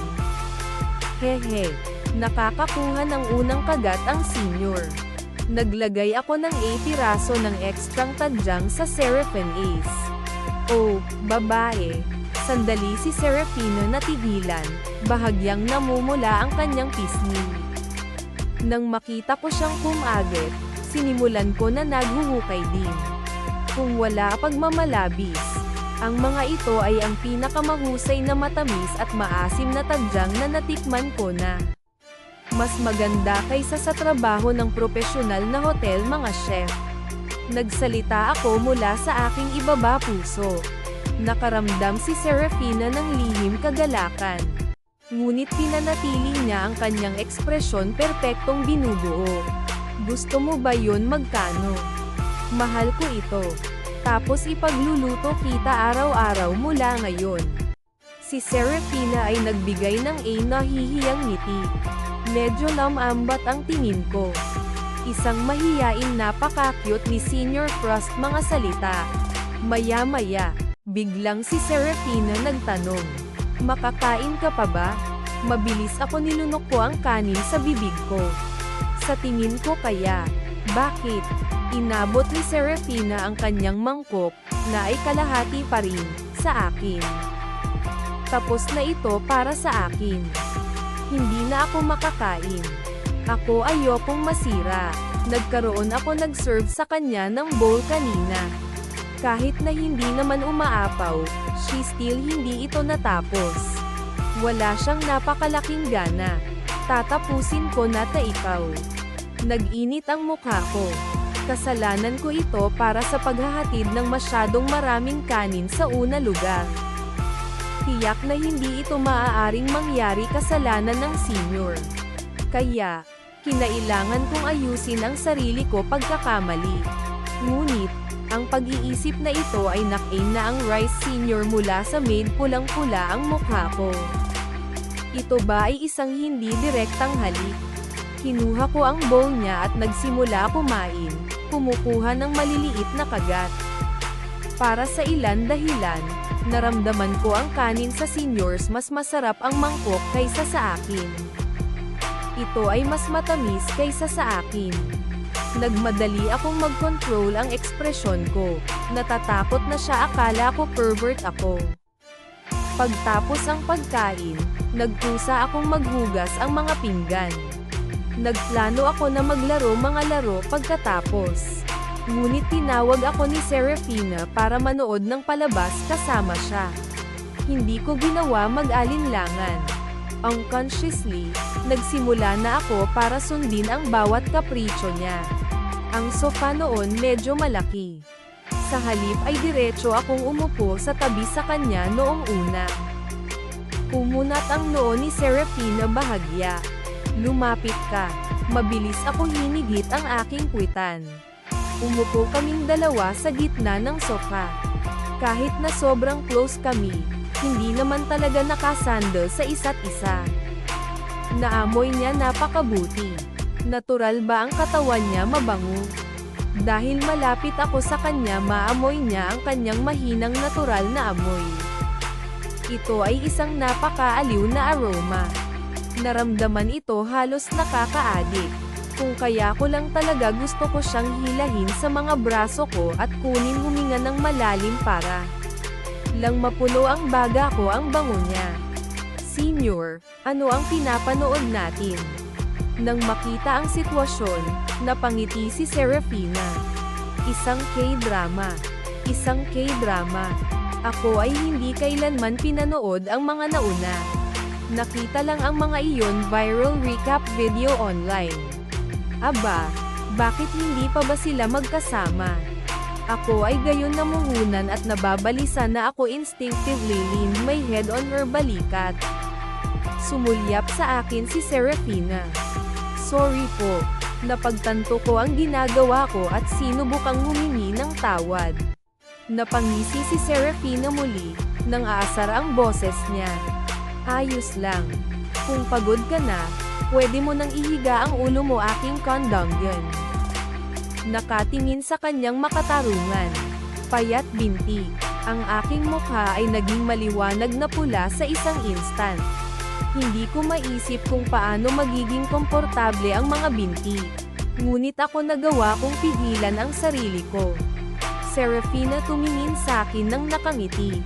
Hehe, nakakakuha ng unang kagat ang senior. Naglagay ako ng 8 piraso ng ekstrang tadyang sa Seraphine Ace. Oh, babae. Sandali si Serafina natigilan, bahagyang namumula ang kanyang pisngi. Nang makita ko siyang kumagit, sinimulan ko na naghuhukay din. Kung wala pagmamalabis, ang mga ito ay ang pinakamahusay na matamis at maasim na tadyang na natikman ko na. Mas maganda kaysa sa trabaho ng propesyonal na hotel mga chef. Nagsalita ako mula sa aking ibaba puso. Nakaramdam si Serafina ng lihim kagalakan. Ngunit pinanatili niya ang kanyang ekspresyon perpektong binubuo. Gusto mo ba yun magkano? Mahal ko ito. Tapos ipagluluto kita araw-araw mula ngayon. Si Serafina ay nagbigay ng nahihiyang ngiti. Medyo lamambat ang tingin ko. Isang mahiyain napaka-cute ni Senior Frost mga salita. Maya-maya, biglang si Serafina nagtanong, "Makakain ka pa ba?" Mabilis ako nilunok ko ang kanin sa bibig ko. Sa tingin ko kaya, bakit? Inabot ni Serafina ang kanyang mangkok, na ay kalahati pa rin, sa akin. Tapos na ito para sa akin. Hindi na ako makakain. Ako ayokong masira. Nagkaroon ako nag-serve sa kanya ng bowl kanina. Kahit na hindi naman umaapaw, she still hindi ito natapos. Wala siyang napakalaking gana. Tatapusin ko na ta ikaw. Nag-init ang mukha ko. Kasalanan ko ito para sa paghahatid ng masyadong maraming kanin sa una lugar. Tiyak na hindi ito maaaring mangyari kasalanan ng senior. Kaya, kinailangan kong ayusin ang sarili ko pagkakamali. Ngunit, ang pag-iisip na ito ay nakain na ang rice senior mula sa maid pulang-pula ang mukha ko. Ito ba ay isang hindi direktang halik? Kinuha ko ang bowl niya at nagsimula kumain, kumukuha ng maliliit na kagat. Para sa ilan dahilan, naramdaman ko ang kanin sa seniors mas masarap ang mangkok kaysa sa akin. Ito ay mas matamis kaysa sa akin. Nagmadali akong mag-control ang ekspresyon ko. Natatakot na siya, akala ko pervert ako. Pagtapos ang pagkain, nagkusa akong maghugas ang mga pinggan. Nagplano ako na maglaro mga laro pagkatapos. Ngunit tinawag ako ni Serafina para manood ng palabas kasama siya. Hindi ko ginawa mag-alinlangan. Unconsciously, nagsimula na ako para sundin ang bawat kapritsyo niya. Ang sofa noon medyo malaki. Sa halip ay diretso akong umupo sa tabi sa kanya noong una. Kumunat ang noo ni Serafina bahagya. "Lumapit ka." Mabilis akong hinigit ang aking kwitan. Umupo kaming dalawa sa gitna ng sofa. Kahit na sobrang close kami, hindi naman talaga nakasandal sa isa't isa. Naamoy niya napakabuti. Natural ba ang katawan niya mabango? Dahil malapit ako sa kanya, maamoy niya ang kanyang mahinang natural na amoy. Ito ay isang napakaaliw na aroma. Naramdaman ito halos nakakaadik. Kung kaya ko lang talaga gusto ko siyang hilahin sa mga braso ko at kunin huminga ng malalim para lang mapuno ang baga ko ang bango niya. "Senior, ano ang pinapanood natin?" Nang makita ang sitwasyon, napangiti si Serafina. "Isang K-drama. Isang K-drama. Ako ay hindi kailanman pinanood ang mga nauna. Nakita lang ang mga iyon viral recap video online. Aba, bakit hindi pa ba sila magkasama?" Ako ay gayon namuhunan at nababalisa na ako instinctively leaned my head on her balikat. Sumulyap sa akin si Serafina. "Sorry po, napagtanto ko ang ginagawa ko at sinubukang humingi ng tawad." Napangisi si Serafina muli, Nang aasar ang boses niya. Ayos lang. Kung pagod ka na, pwede mo nang ihiga ang ulo mo aking kondonggen. Nakatingin sa kanyang makatarungan. Payat binti. Ang aking mukha ay naging maliwanag na pula sa isang instant. Hindi ko maisip kung paano magiging komportable ang mga binti. Ngunit ako nagawa kong pigilan ang sarili ko. Serafina tumingin sa akin ng nakangiti.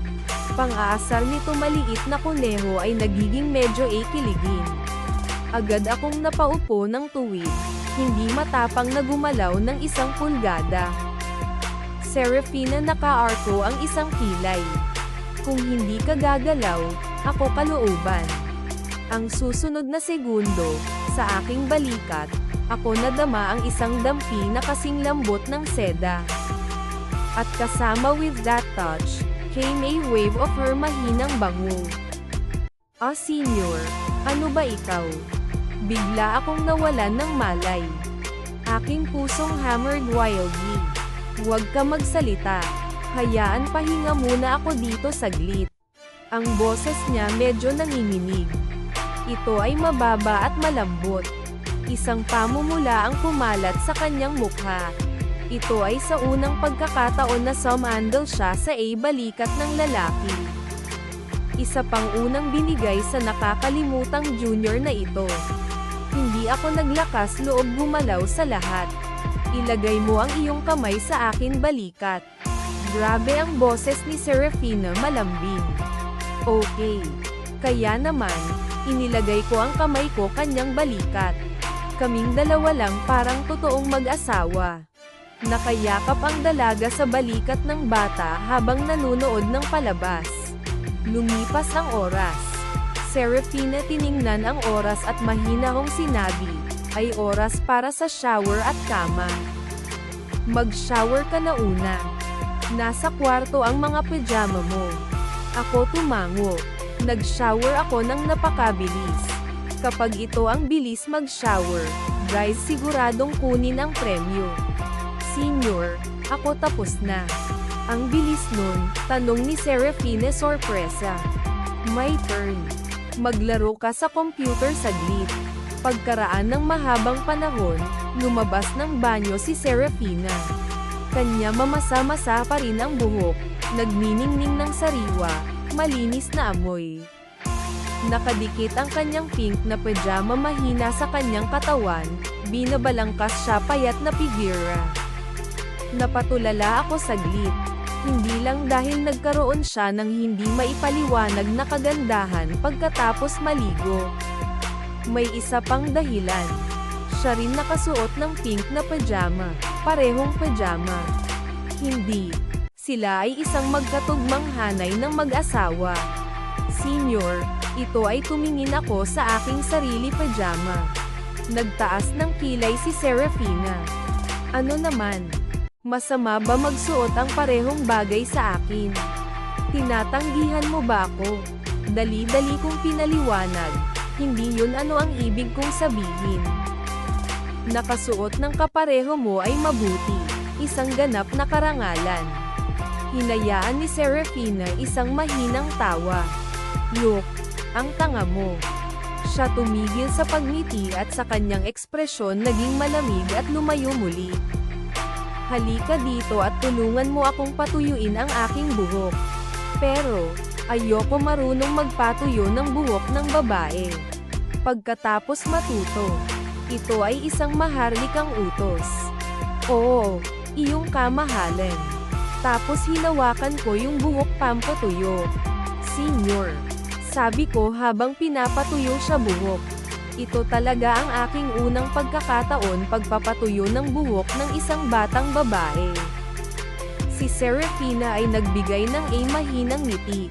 Pang-aasar nito maliit na kuneho ay nagiging medyo ikiligin. Agad akong napaupo ng tuwid, hindi matapang na gumalaw ng 1 pulgada. Serafina naka-arko ang isang kilay. Kung hindi ka gagalaw, ako kalooban. Ang susunod na segundo, sa aking balikat, ako nadama ang isang dampi na kasing lambot ng seda. At kasama with that touch, came a wave of her mahinang bango. Ah, senyor, ano ba ikaw? Bigla akong nawalan ng malay. Aking pusong hammered wildly. Huwag ka magsalita. Hayaan pahinga muna ako dito saglit. Ang boses niya medyo nanginginig. Ito ay mababa at malambot. Isang pamumula ang kumalat sa kanyang mukha. Ito ay sa unang pagkakataon na sumandal siya sa balikat ng lalaki. Isa pang unang binigay sa nakakalimutang junior na ito. Hindi ako naglakas loob gumalaw sa lahat. Ilagay mo ang iyong kamay sa akin balikat. Grabe ang boses ni Serafina malambing. Okay. Kaya naman, inilagay ko ang kamay ko kanyang balikat. Kaming dalawa lang parang totoong mag-asawa. Nakayakap ang dalaga sa balikat ng bata habang nanunood ng palabas. Lumipas ang oras. Serafina tiningnan ang oras at mahinahong sinabi, ay oras para sa shower at kama. Mag-shower ka na una. Nasa kwarto ang mga pajama mo. Ako tumango. Nag-shower ako ng napakabilis. Kapag ito ang bilis mag-shower, guys siguradong kunin ang premyo. Senyor, ako tapos na. Ang bilis nun, tanong ni Serafina sorpresa. My turn. Maglaro ka sa computer saglit. Pagkaraan ng mahabang panahon, lumabas ng banyo si Serafina. Kanya mamasa-masa pa rin ang buhok, nagniningning ng sariwa, malinis na amoy. Nakadikit ang kanyang pink na pajama mahina sa kanyang katawan, binabalangkas siya payat na figura. Napatulala ako saglit. Hindi lang dahil nagkaroon siya ng hindi maipaliwanag na kagandahan pagkatapos maligo. May isa pang dahilan. Siya rin nakasuot ng pink na pajama, parehong pajama. Hindi. Sila ay isang magkatugmang hanay ng mag-asawa. Senyor, ito ay tumingin ako sa aking sarili pajama. Nagtaas ng kilay si Serafina. Ano naman? Masama ba magsuot ang parehong bagay sa akin? Tinatanggihan mo ba ako? Dali-dali kong pinaliwanag. Hindi yun ano ang ibig kong sabihin. Nakasuot ng kapareho mo ay mabuti, isang ganap na karangalan. Hinayaan ni Serafina isang mahinang tawa. Look, ang tanga mo. Siya tumigil sa pagngiti at sa kanyang ekspresyon naging malamig at lumayo muli. Halika dito at tulungan mo akong patuyuin ang aking buhok. Pero, ayoko marunong magpatuyo ng buhok ng babae. Pagkatapos matuto, ito ay isang maharlikang utos. Oo, iyong kamahalan. Tapos hinawakan ko yung buhok pampatuyo. Senyor, sabi ko habang pinapatuyo siya buhok. Ito talaga ang aking unang pagkakataon pagpapatuyo ng buhok ng isang batang babae. Si Serafina ay nagbigay ng mahinang ngiti.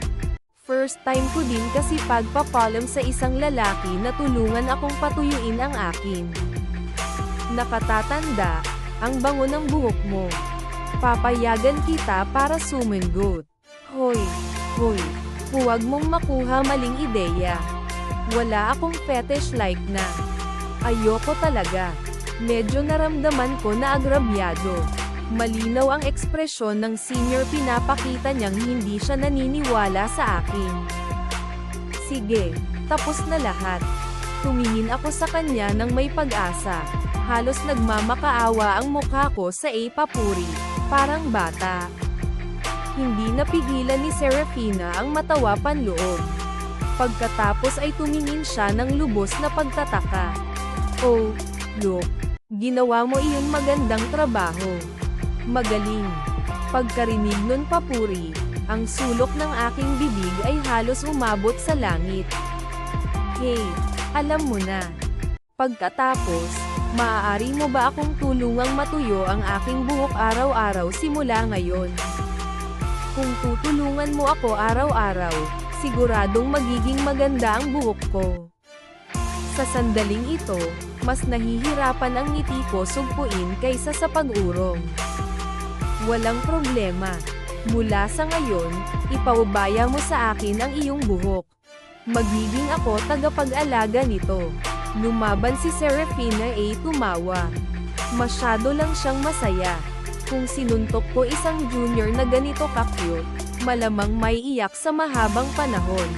First time ko din kasi pagpapalam sa isang lalaki na tulungan akong patuyuin ang akin. Nakatatanda, ang bango ng buhok mo. Papayagan kita para sumingot. Hoy, huwag mong makuha maling ideya. Wala akong fetish like na. Ayoko talaga. Medyo naramdaman ko na agrabyado. Malinaw ang ekspresyon ng senior, pinapakita niyang hindi siya naniniwala sa akin. Sige, tapos na lahat. Tumingin ako sa kanya ng may pag-asa. Halos nagmamakaawa ang mukha ko sa papuri, parang bata. Hindi napigilan ni Serafina ang matawa panloob. Pagkatapos ay tumingin siya ng lubos na pagtataka. Oh, look, ginawa mo iyon, magandang trabaho. Magaling. Pagkarinig nun papuri, ang sulok ng aking bibig ay halos umabot sa langit. Hey, alam mo na. Pagkatapos, maaari mo ba akong tulungang matuyo ang aking buhok araw-araw simula ngayon? Kung tutulungan mo ako araw-araw, siguradong magiging maganda ang buhok ko. Sa sandaling ito, mas nahihirapan ang ngiti ko sugpuin kaysa sa pag-urong. Walang problema. Mula sa ngayon, ipaubaya mo sa akin ang iyong buhok. Magiging ako tagapag-alaga nito. Lumaban si Serafina tumawa. Masyado lang siyang masaya. Kung sinuntok ko isang junior na ganito ka-cute, malamang may iyak sa mahabang panahon.